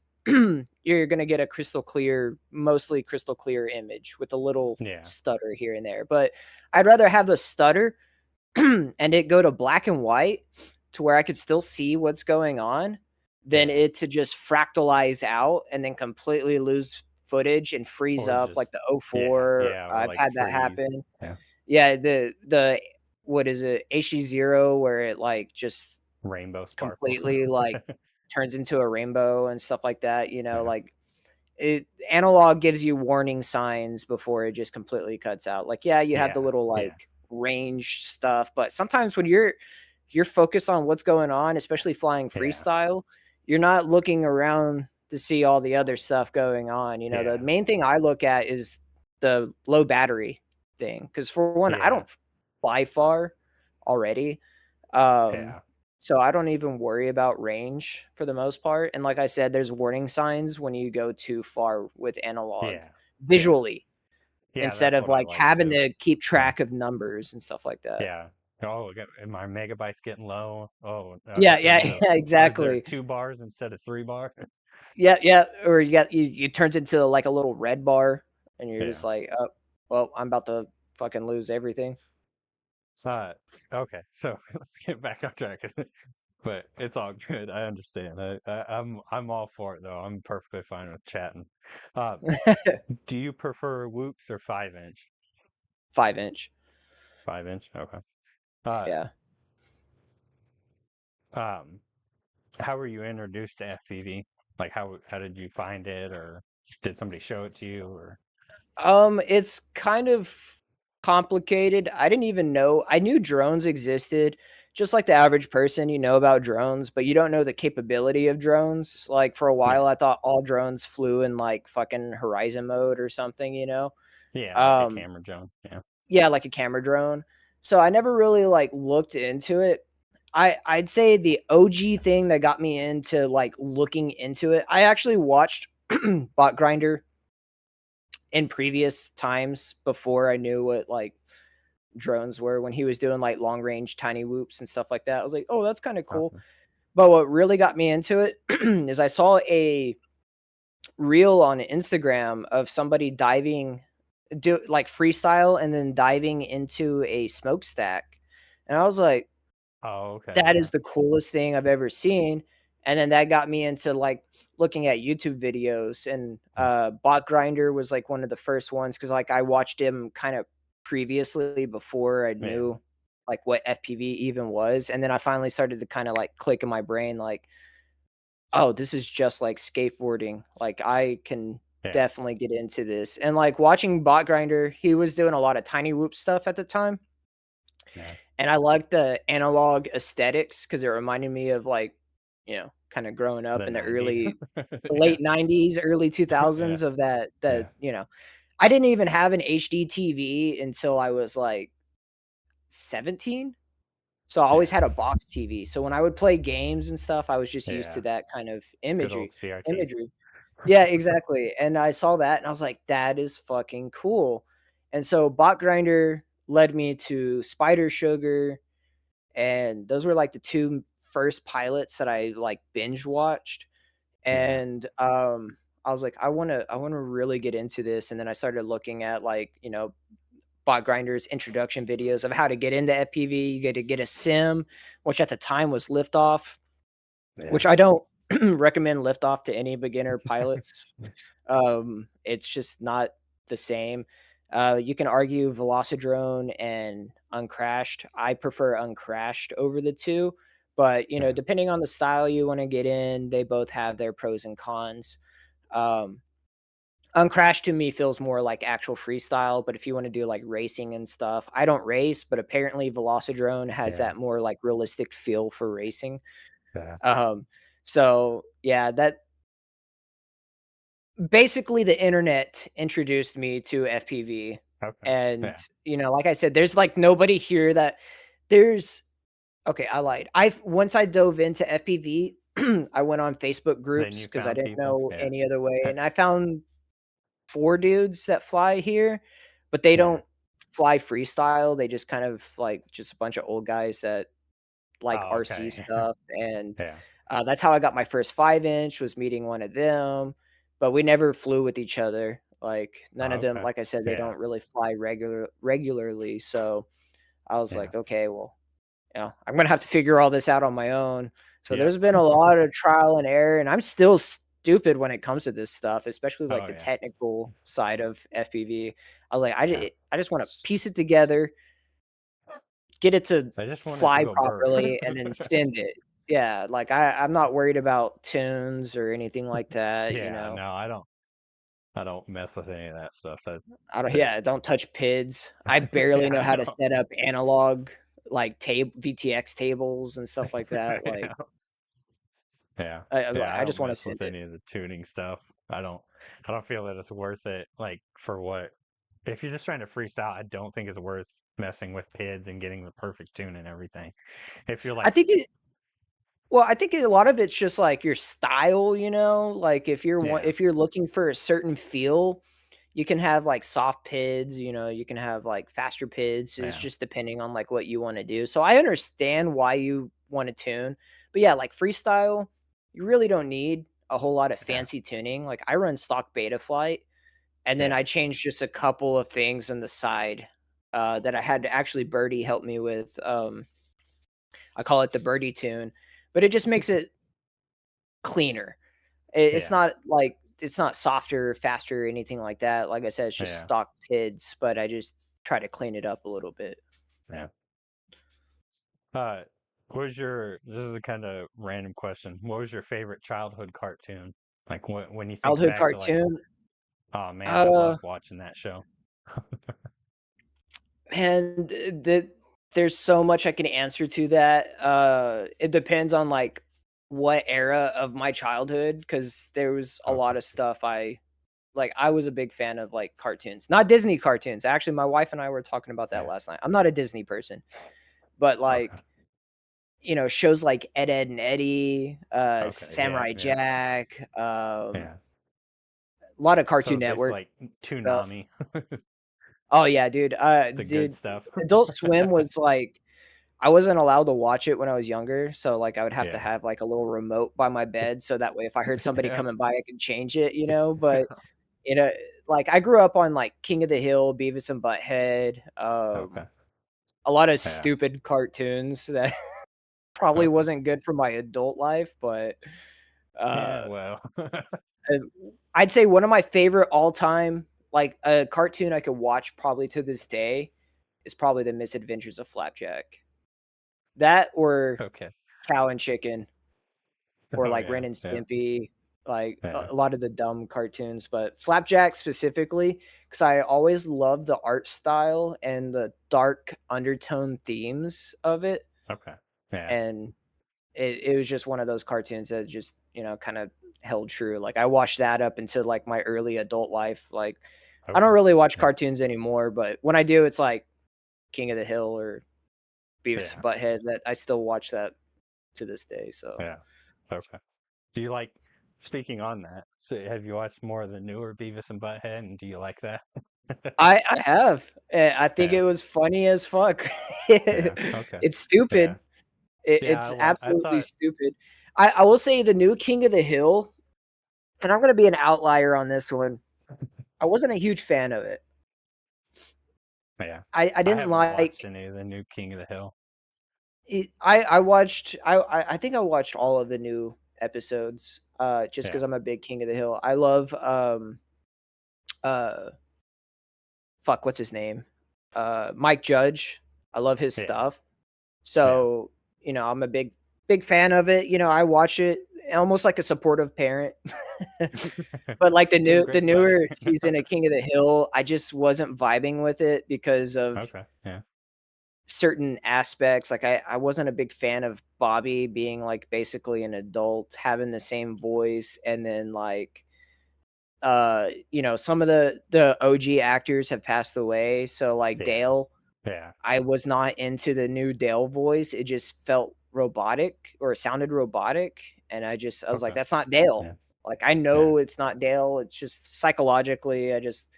you're gonna get a mostly crystal clear image with a little Yeah. stutter here and there, but I'd rather have the stutter and it go to black and white to where I could still see what's going on than Yeah. it to just fractalize out and then completely lose footage and freeze Or up just like the O yeah, four. yeah, or I've like had that freeze. happen. Yeah. Yeah, the what is it? HD0 where it like just Rainbow sparkles. completely like turns into a rainbow and stuff like that, Yeah. like analog gives you warning signs before it just completely cuts out. Like, yeah, you have the Yeah. little Yeah. like range stuff, but sometimes when you're focused on what's going on, especially flying Yeah. freestyle, you're not looking around to see all the other stuff going on. The Yeah. main thing I look at is the low battery thing because for one, I Yeah. don't fly far already. Um, Yeah. so I don't even worry about range for the most part, and like I said, there's warning signs when you go too far with analog Yeah. Yeah. visually Yeah, instead that's of, what I like, like having too. to keep Yeah. track of numbers and stuff like that. Yeah. Oh, my megabytes getting low. Oh, Yeah, yeah, yeah, is there exactly. 2 bars instead of 3 bar? Yeah, yeah, or it turns into, like, a little red bar, and you're just Yeah. like, "Oh, well, I'm about to fucking lose everything." Uh, okay, so let's get back on track. But it's all good. I understand. I'm all for it though. I'm perfectly fine with chatting. Uh, do you prefer whoops or 5 inch? 5 inch. 5 inch. Okay. Uh, Yeah. um, how were you introduced to FPV? Like how did you find it, or did somebody show it to you, or? It's kind of complicated. I didn't even know. I knew drones existed, just like the average person. You know about drones, but you don't know the capability of drones. Like for a while, Yeah. I thought all drones flew in like fucking horizon mode or something. Yeah, like a Um, camera drone. Yeah. yeah, like a camera drone. So I never really like looked into it. I'd say the OG thing that got me into like looking into it. I actually watched Bot Grinder in previous times before I knew what like drones were, when he was doing like long range tiny whoops and stuff like that. I was like, oh, that's kind of cool. Okay. But what really got me into it is I saw a reel on Instagram of somebody diving, do like freestyle and then diving into a smokestack. And I was like, Oh, okay. that Yeah. is the coolest thing I've ever seen. And then that got me into like looking at YouTube videos, and Bot Grinder was like one of the first ones, because like I watched him kind of previously before I Yeah. knew like what FPV even was. And then I finally started to kind of like click in my brain like, oh, this is just like skateboarding. Like I can Yeah. definitely get into this. And like watching Bot Grinder, he was doing a lot of tiny whoop stuff at the time. Yeah. And I liked the analog aesthetics because it reminded me of like, kind of growing The up in the 90s. Yeah. late 90s, early Yeah. 2000s of that Yeah. I didn't even have an HD TV until I was like 17. So I always Yeah. had a box TV. So when I would play games and stuff, I was just used to Yeah. that kind of Good old CRTs. imagery. Yeah, exactly. And I saw that and I was like, that is fucking cool. And so Bot Grinder led me to Spider Sugar, and those were like the two first pilots that I like binge watched. Yeah. And I was like, I want to really get into this. And then I started looking at like, Bot Grinder's introduction videos of how to get into FPV. You get to get a sim, which at the time was Liftoff, Yeah. which I don't recommend Liftoff to any beginner pilots. It's just not the same. You can argue Velocidrone and Uncrashed. I prefer Uncrashed over the two, but Yeah. depending on the style you want to get in, they both have their pros and cons. Um, Uncrashed to me feels more like actual freestyle, but if you want to do like racing and stuff, I don't race, but apparently Velocidrone has Yeah. that more like realistic feel for racing. Yeah. So yeah, that basically the internet introduced me to FPV. Okay. And, Yeah. like I said, there's like nobody here that there's okay, I lied. Once I dove into FPV, I went on Facebook Then groups you because I found didn't people. know Yeah. any other way. And I found 4 dudes that fly here, but they Yeah. don't fly freestyle. They just kind of like just a bunch of old guys that like Oh, RC okay. stuff. And Yeah. that's how I got my first 5-inch, was meeting one of them, but we never flew with each other. Like none Oh, of them, okay. like I said, they Yeah. don't really fly regularly. So I was Yeah. like, okay, well, I'm gonna have to figure all this out on my own. So Yep. there's been a lot of trial and error, and I'm still stupid when it comes to this stuff, especially like Oh, the yeah. technical side of FPV. I was like, Yeah. I just want to piece it together, get it to I just want it to fly go burr. properly, and then send it. Yeah, like I'm not worried about tunes or anything like that. Yeah. No, I don't. I don't mess with any of that stuff. I don't. That Yeah, don't touch PIDs. I barely yeah. know how to No. set up analog like VTX tables and stuff like that. Like Yeah. Yeah. Yeah. I I don't just want to mess send with it. any of the tuning stuff. I don't. I don't feel that it's worth it. Like for what? If you're just trying to freestyle, I don't think it's worth messing with PIDs and getting the perfect tune and everything. If you're I like, think I think a lot of it's just like your style. Like yeah, if you're looking for a certain feel, you can have like soft PIDs, you can have like faster PIDs. It's yeah, just depending on like what you want to do. So I understand why you want to tune. But yeah, like freestyle, you really don't need a whole lot of yeah, fancy tuning. Like I run stock beta flight, and then yeah. I changed just a couple of things on the side that I had to actually Birdie help me with. I call it the Birdie tune, but it just makes it cleaner. It's Yeah, not like it's not softer, faster, or anything like that. Like I said, it's just yeah, stock PIDs, but I just try to clean it up a little bit. yeah. Uh, What was your? This is a kind of random question. What was your favorite childhood cartoon? Like when you think Childhood back to like, cartoon. oh man, I Uh, loved watching that show. man, there's so much I can answer to that. It depends on like what era of my childhood, because there was a lot Okay. of stuff I was a big fan of like cartoons, not Disney cartoons. Actually, my wife and I were talking about that Yeah. last night. I'm not a Disney person, but Okay. like, shows like Ed, Ed and Eddie, Okay. Yeah. Samurai Yeah. Jack, Yeah. a lot of So Cartoon basically, Network like stuff. Toonami, Oh yeah, dude. the good stuff. Adult Swim was like, I wasn't allowed to watch it when I was younger, so like I would have to Yeah. have like a little remote by my bed so that way if I heard somebody Yeah. coming by, I could change it, But you know, like I grew up on like King of the Hill, Beavis and Butthead, Okay. a lot of Yeah. stupid cartoons that probably Okay. wasn't good for my adult life, but Yeah. uh, Well. uh, I'd say one of my favorite all time, like a cartoon I could watch probably to this day, is probably The Misadventures of Flapjack. That or Okay. Cow and Chicken, or Oh like yeah. Ren and Yeah. Stimpy, like Yeah. a lot of the dumb cartoons, but Flapjack specifically, because I always loved the art style and the dark undertone themes of it, Okay. Yeah. and it was just one of those cartoons that just kind of held true. Like I watched that up until like my early adult life. Like I don't Okay. really watch Yeah. cartoons anymore, but when I do, it's like King of the Hill or Beavis Yeah. and Butthead. That I still watch that to this day. So Yeah. Okay. Do you like? Speaking on that, so have you watched more of the newer Beavis and Butthead, and do you like that? I have. I think Yeah. it was funny as fuck. Yeah. Okay. It's Yeah. stupid. Yeah. It's I absolutely thought. stupid. I will say the new King of the Hill, and I'm gonna be an outlier on this one. I wasn't a huge fan of it. Yeah. I I didn't haven't watched like any of the new King of the Hill. it. I watched. I think I watched all of the new episodes. Just because Yeah. I'm a big King of the Hill. I love uh fuck, what's his name? Mike Judge. I love his Yeah. stuff. Yeah. So, I'm a big fan of it. I watch it almost like a supportive parent. But like Doing the great, buddy. newer season of King of the Hill, I just wasn't vibing with it because of Okay. Yeah. certain aspects. Like I wasn't a big fan of Bobby being like basically an adult, having the same voice, and then like some of the OG actors have passed away. So like Yeah. Dale, Yeah. I was not into the new Dale voice. It just felt robotic or it sounded robotic. And I was like, Okay. that's not Dale. Yeah. Like I Yeah. know it's not Dale. It's just psychologically, I just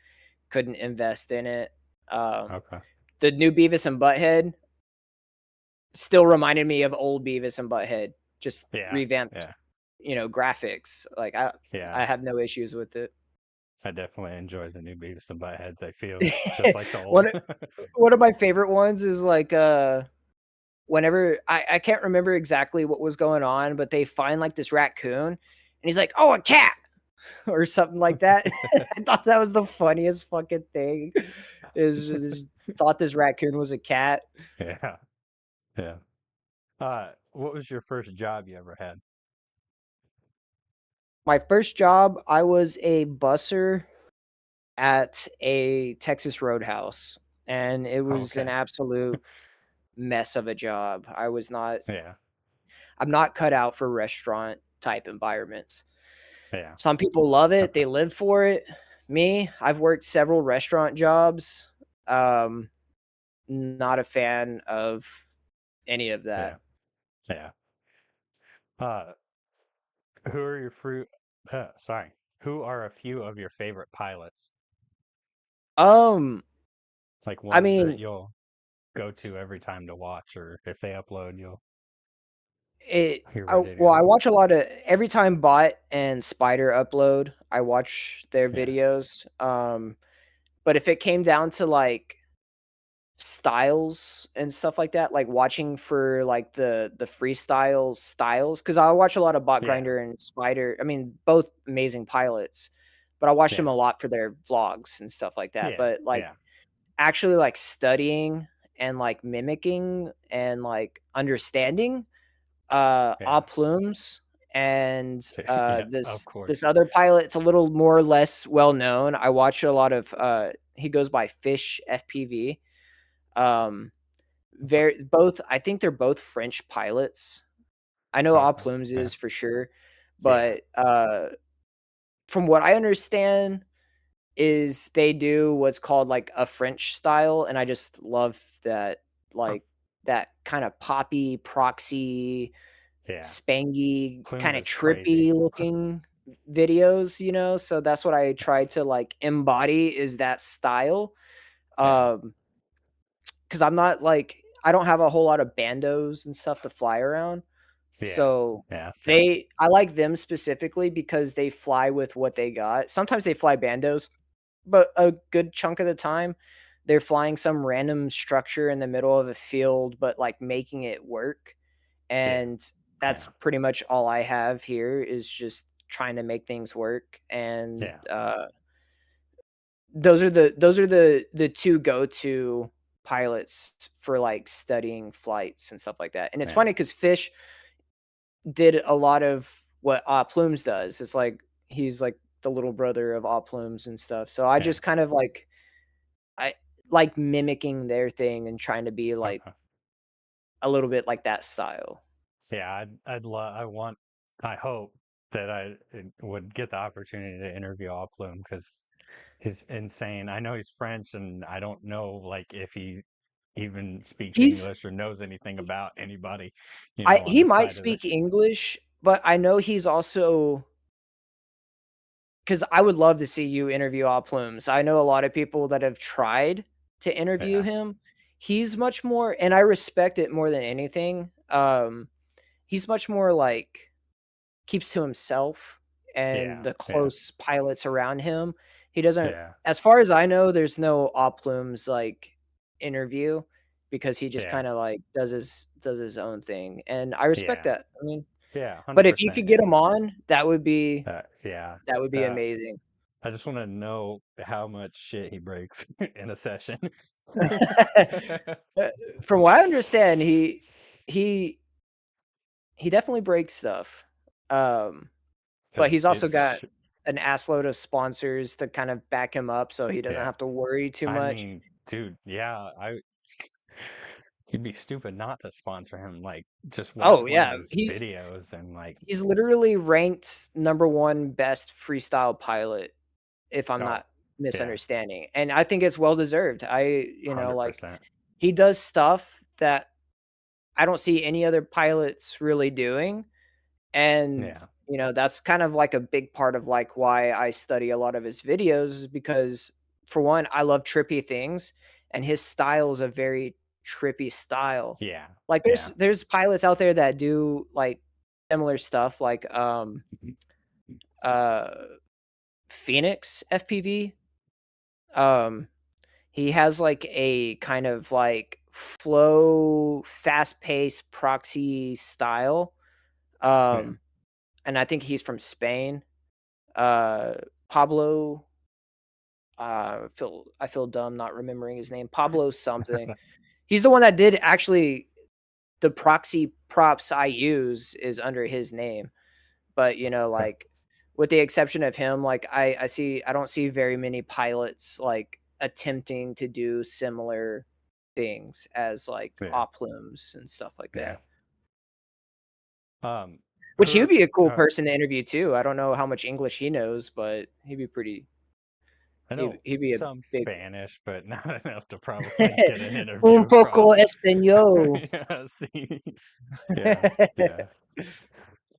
couldn't invest in it. Um, Okay. the new Beavis and Butthead still reminded me of old Beavis and Butthead, just Yeah. revamped, Yeah. graphics. Like Yeah. I have no issues with it. I definitely enjoy the new Beavis and Buttheads. I feel just like the one old. of, one of my favorite ones is like whenever I can't remember exactly what was going on, but they find like this raccoon and he's like, "Oh, a cat." Or something like that. I thought that was the funniest fucking thing. Is just thought this raccoon was a cat. Yeah. Yeah. What was your first job you ever had? My first job, I was a busser at a Texas Roadhouse, and it was an Okay. absolute mess of a job. Yeah. I'm not cut out for restaurant type environments. Yeah. Some people love it, Okay. they live for it. Me, I've worked several restaurant jobs. Um, Not a fan of any of that. Yeah. Yeah. Uh, who are your fruit? Sorry. Who are a few of your favorite pilots? Um, Like I ones that mean, you'll go to every time to watch, or if they upload, you're ready to well, I go. watch a lot of every time Bot and Spider upload, I watch their Yeah. videos. But if it came down to like styles and stuff like that, like watching for like the freestyle styles, because I watch a lot of Bot Yeah. Grinder and Spider. I mean, both amazing pilots, but I watch them Yeah. a lot for their vlogs and stuff like that. Yeah. But like Yeah. actually like studying and like mimicking and like understanding Yeah. Plumes and Yeah, of this course. other pilot. It's a little more or less well known. I watch a lot of he goes by Fish FPV. Um very both I think they're both French pilots. I know Okay. Plumes Yeah. is for sure, Yeah. but from what I understand is they do what's called like a French style, and I just love that, Huh. like that kind of poppy proxy Yeah. spangy Plumes kind of is crazy. trippy looking videos, you know? So that's what I try to like embody is that style. Yeah. Um, because I'm not like I don't have a whole lot of bandos and stuff to fly around. Yeah. So Yeah. Same. I like them specifically because they fly with what they got. Sometimes they fly bandos, but a good chunk of the time they're flying some random structure in the middle of a field, but like making it work. Yeah. And that's Yeah. pretty much all I have here is just trying to make things work. And Yeah. those are the two go-to pilots for like studying flights and stuff like that. And it's Yeah. funny because Fish did a lot of what Plumes does. It's like he's like the little brother of Plumes and stuff. So I Yeah. just kind of like I like mimicking their thing and trying to be like Okay. a little bit like that style. Yeah. I'd love. I hope that I would get the opportunity to interview Plume because he's insane. I know he's French, and I don't know like if he even speaks He's English or knows anything about anybody, I on he the might side of the. speak English, but I know he's also because I would love to see you interview Plumes. I know a lot of people that have tried to interview Yeah. him. He's much more, and I respect it more than anything. He's much more like keeps to himself and Yeah. the Yeah. close pilots around him. He doesn't, Yeah. as far as I know, there's no Plumes like interview because he just Yeah. kind of like does his own thing, and I respect Yeah. that. I mean, Yeah. but if you 100%. could get Yeah. him on, Yeah. that would be Uh, amazing. I just want to know how much shit he breaks in a session. From what I understand, he definitely breaks stuff. But Because he's also it's, got an assload of sponsors to kind of back him up so he doesn't yeah. have to worry too I much. mean, dude, yeah, you'd be stupid not to sponsor him. Like, just watch Oh one of yeah, his videos and like, he's literally ranked number 1 best freestyle pilot, if I'm oh, not yeah, misunderstanding. And I think it's well deserved. Like 100%. he does stuff that I don't see any other pilots really doing. And, Yeah. that's kind of like a big part of like why I study a lot of his videos is because for one, I love trippy things and his style is a very trippy style. Yeah. Like Yeah. there's pilots out there that do like similar stuff like uh Phoenix FPV. Um he has like a kind of like flow fast-paced proxy style. Yeah. Um and I think he's from Spain. Uh, Pablo, I feel dumb not remembering his name. Pablo something. He's the one that did actually the proxy props I use is under his name. But like with the exception of him, like I don't see very many pilots like attempting to do similar things as like Yeah. plumes and stuff like Yeah. that. Um, Which he would who, be a cool person to interview too. I don't know how much English he knows, but he'd be pretty I know he'd be a some big Spanish, but not enough to probably get an interview Un poco across. español. Yeah, see. Yeah, yeah.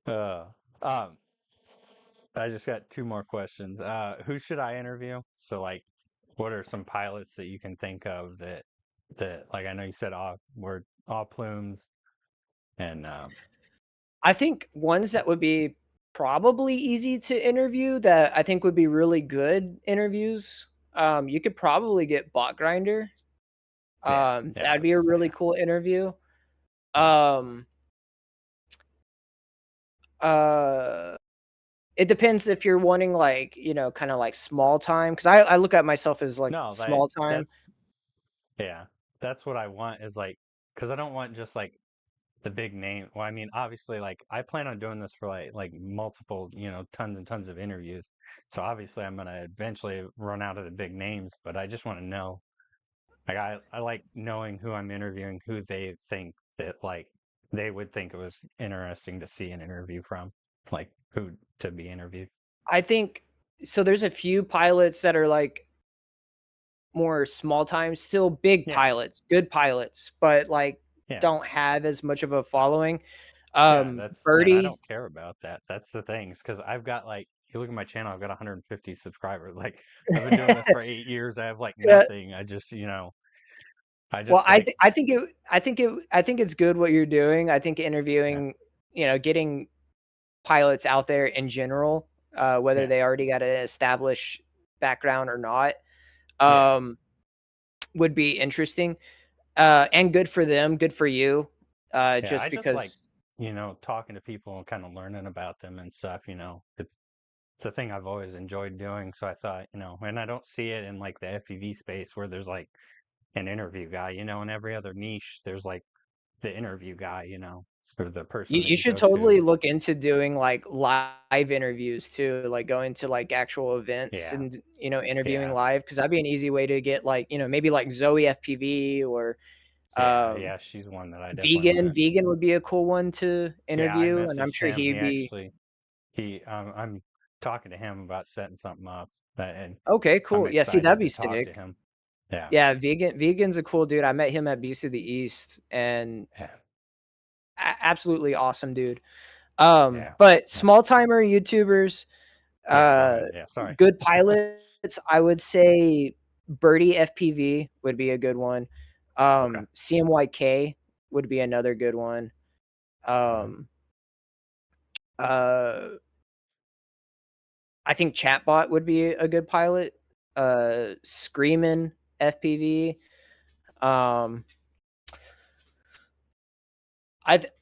Uh, um, I just got two more questions. Who should I interview? So, like, what are some pilots that you can think of that like I know you said all plumes and I think ones that would be probably easy to interview that I think would be really good interviews. You could probably get Bot Grinder. yeah, yeah, I That'd was be a gonna say really yeah. cool interview. Um, uh, it depends if you're wanting like, kind of like small time. Cause I look at myself as like No, small time. that's yeah. that's what I want is like, because I don't want just like the big name. Well, I mean, obviously, like I plan on doing this for like multiple, tons and tons of interviews. So obviously, I'm gonna eventually run out of the big names, but I just want to know. Like I like knowing who I'm interviewing, who they think that like they would think it was interesting to see an interview from, like who to be interviewed. I think so. There's a few pilots that are like more small time, still big Yeah, pilots, good pilots, but like yeah. don't have as much of a following. Yeah, and I Birdie, don't care about that. That's the things because I've got like you look at my channel, I've got 150 subscribers. Like I've been doing this for 8 years. I have like yeah. nothing. I just, I Well, just like I think it's good what you're doing. I think yeah, interviewing, getting pilots out there in general, whether yeah, they already got an established background or not, yeah, um, would be interesting, and good for them, good for you, yeah. just I just like, because talking to people and kind of learning about them and stuff. It's a thing I've always enjoyed doing. So I thought, and I don't see it in like the FPV space where there's like an interview guy, in every other niche, there's like the interview guy, or the person that you you should go to. totally look into doing like live interviews too, like going to like actual events Yeah, and interviewing yeah, live because that'd be an easy way to get like maybe like Zoe FPV or yeah, um yeah. She's one that I definitely want Vegan. to. Vegan would be a cool one to Yeah, I interview, and I'm messaged sure him. he'd be I'm talking to him about setting something up, and okay. I'm Cool. Yeah, see, that'd excited be to talk to sick. him. Yeah, Yeah, Vegan's a cool dude. I met him at Beast of the East, and yeah, absolutely awesome dude. yeah, But yeah, small timer YouTubers, yeah. Go uh, ahead. Yeah, sorry. good pilots, I would say Birdie FPV would be a good one. Okay. CMYK would be another good one. Uh, Um, uh, I think Chatbot would be a good pilot. Screamin' FPV. Um, I th-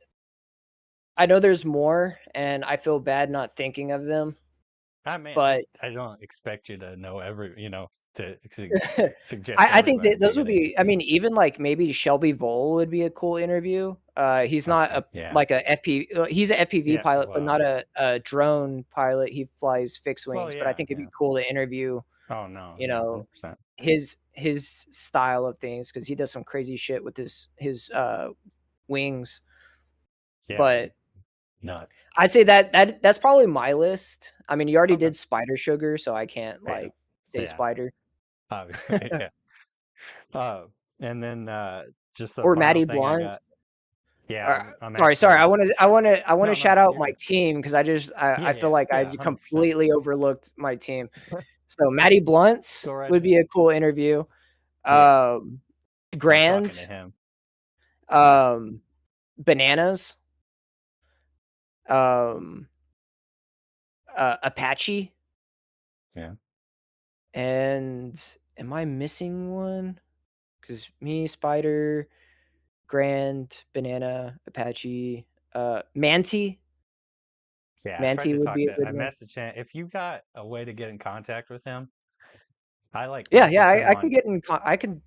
I know there's more, and I feel bad not thinking of them, I mean, but I don't expect you to know to suggest I think everybody that to be those good would at be. I anything. mean, even like maybe Shelby Vole would be a cool interview. He's not Okay. a Yeah. like a FP. He's an FPV Yeah. pilot, but Well. not a drone pilot. He flies fixed Well. wings, but I Yeah. think it'd be Yeah. cool to interview. Oh no. You Yeah. know, 100%. his style of things because he does some crazy shit with his wings. Yeah. But Nuts. I'd say that's probably my list. I mean, you already Okay. did Spider Sugar, so I can't Yeah. like say Yeah. Spider Obviously. Yeah. Uh, and then just the or final Maddie thing I Blunt. got. Yeah. I'm Sorry. actually. I wanna No. No. shout out You're my good. team because Yeah. I feel Yeah. like I Yeah. 100%. completely overlooked my team. So Maddie Blunt's Go right would ahead. be a cool interview. Yeah. Um, I'm talking to Grand, him. um, Bananas, um, Apache, Yeah. and am I missing one? Because me, Spider, Grand, Banana, Apache, Manti. Yeah. I tried Manti to would talk be a to. good I one. messaged him. If you got a way to get in contact with him, I like Yeah, yeah, messaged him I can on. get in I can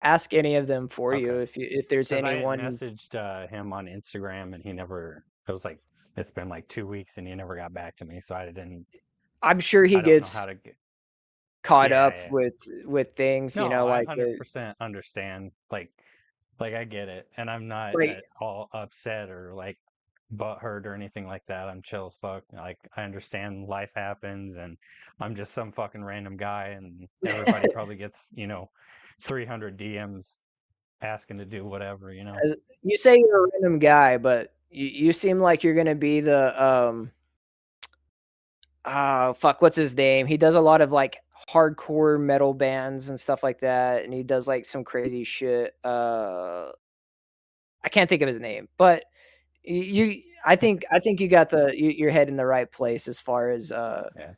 ask any of them for you Okay. if there's Because I had anyone. messaged him on Instagram and he never. It was like it's been like 2 weeks and he never got back to me. So I didn't. I'm sure he I don't know how gets to get. caught Yeah, up yeah. with things, No, I like, 100% understand. Like I get it, and I'm not like at all upset or like butthurt or anything like that. I'm chill as fuck. Like I understand life happens, and I'm just some fucking random guy, and everybody probably gets 300 DMs asking to do whatever. as you say you're a random guy, but you seem like you're gonna be the, oh, fuck, what's his name? He does a lot of, like, hardcore metal bands and stuff like that, and he does, like, some crazy shit, I can't think of his name, but you I think you got your head in the right place as far as, Yeah,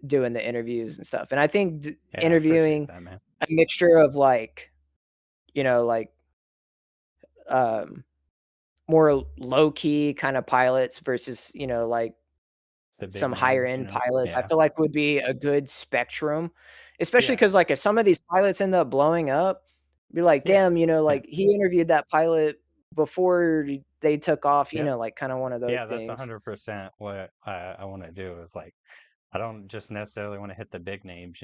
doing the interviews and stuff, and I think yeah, I appreciate interviewing that, man. a mixture of, like, like, um, more low-key kinda pilots versus, like, The big some higher names, end pilots, I Yeah, feel like would be a good spectrum, especially yeah, because like, if some of these pilots end up blowing up, Be like, Yeah. damn, Yeah. like he interviewed that pilot before they took off, Yep. like kind of one of those Yeah, that's things. 100% what I want to do is like, I don't just necessarily want to hit the big names,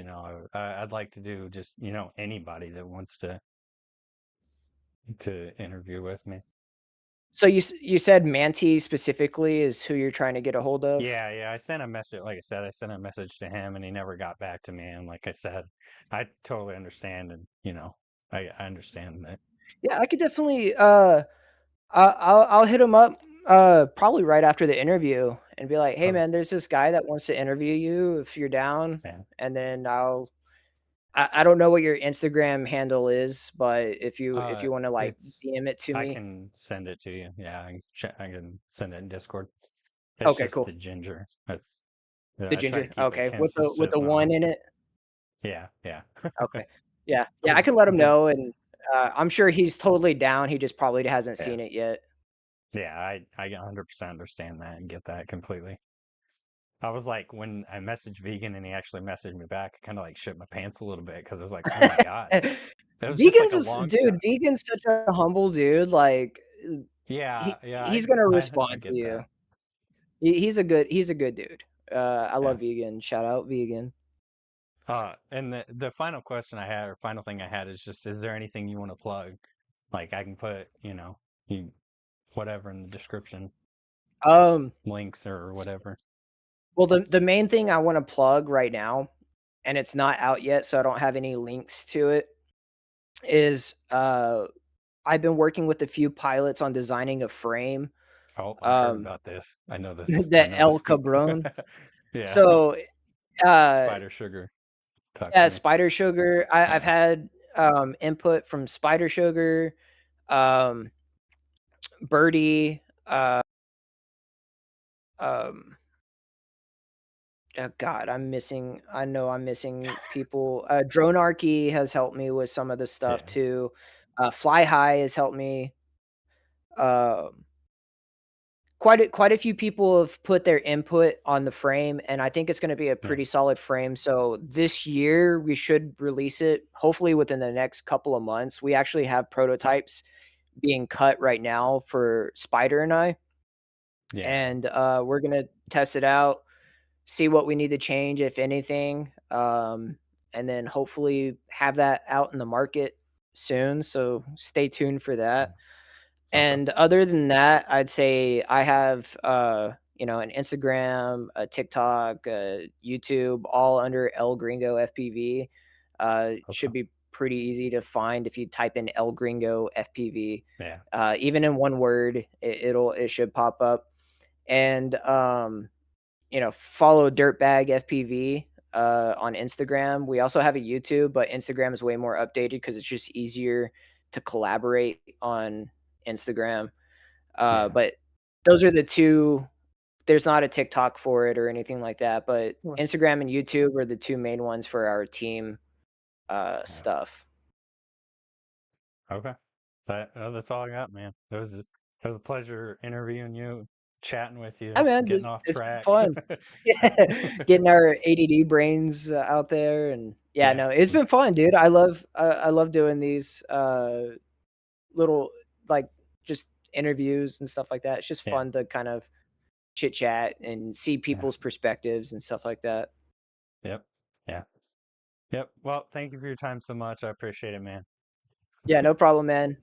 I'd like to do just, anybody that wants to interview with me. So you said Manti specifically is who you're trying to get a hold of? Yeah, I sent a message, like I said, I sent a message to him and he never got back to me. And like I said, I totally understand. And, I understand that. Yeah, I could definitely I'll hit him up probably right after the interview and be like, "Hey Okay. man, there's this guy that wants to interview you if you're down." Yeah. And then I don't know what your Instagram handle is, but if you want to like It's, DM it to I me. can send it to you. Yeah, I can send it in Discord. It's Okay, just cool. the ginger. The I try to ginger. keep it Okay, with the consistent. one in it. Yeah. Okay. Yeah. Yeah, I can let him know, and I'm sure he's totally down. He just probably hasn't Yeah. seen it yet. Yeah, I 100% understand that and get that completely. I was like, when I messaged Vegan and he actually messaged me back, I kind of like shit my pants a little bit because I was like, oh my God. It was just like a long shot. Vegan's such a humble dude, like, Yeah, he's gonna I respond to get you. that. He's a good dude. I Yeah. love Vegan. Shout out Vegan. And the final question I had, or final thing I had, is just, is there anything you want to plug? Like I can put, you whatever in the description, Um, links or whatever. well, the main thing I wanna plug right now, and it's not out yet, so I don't have any links to it, is, I've been working with a few pilots on designing a frame, Oh, I heard about this. I know this. I the know the El scoop. Cabron. Yeah. So, uh Spider Sugar talked to yeah, me. Spider Sugar. I've Yeah. had, input from Spider Sugar, um, Birdie, um oh god, I know I'm missing people. Dronarchy has helped me with some of the stuff Yeah. too. Fly High has helped me. Um, quite a few people have put their input on the frame, and I think it's gonna be a Yeah. pretty solid frame. So this year, we should release it, hopefully within the next couple of months. We actually have prototypes being cut right now for Spider and I, Yeah. and, we're gonna test it out, see what we need to change, if anything, and then hopefully have that out in the market soon. So stay tuned for that. Okay. And other than that, I'd say I have, an Instagram, a TikTok, YouTube, all under El Gringo FPV. Okay. Should be pretty easy to find if you type in El Gringo FPV. Yeah. Even in one word, it should pop up. And follow DirtbagFPV on Instagram. We also have a YouTube, but Instagram is way more updated because it's just easier to collaborate on Instagram. Yeah. But those are the two. There's not a TikTok for it or anything like that, but Well, Instagram and YouTube are the two main ones for our team yeah. stuff. Okay. That's all I got, man. It was a pleasure interviewing you, chatting with you, Yeah, man, getting off it's been track. fun. Yeah, getting our ADD brains out there, and yeah, Yeah. no, it's been fun, dude. I love doing these little like just interviews and stuff like that. It's just Yeah. fun to kind of chit chat and see Yeah. people's perspectives and stuff like that. Yep. Yeah. Yep. Well, thank you for your time so much. I appreciate it, man. Yeah, no problem, man.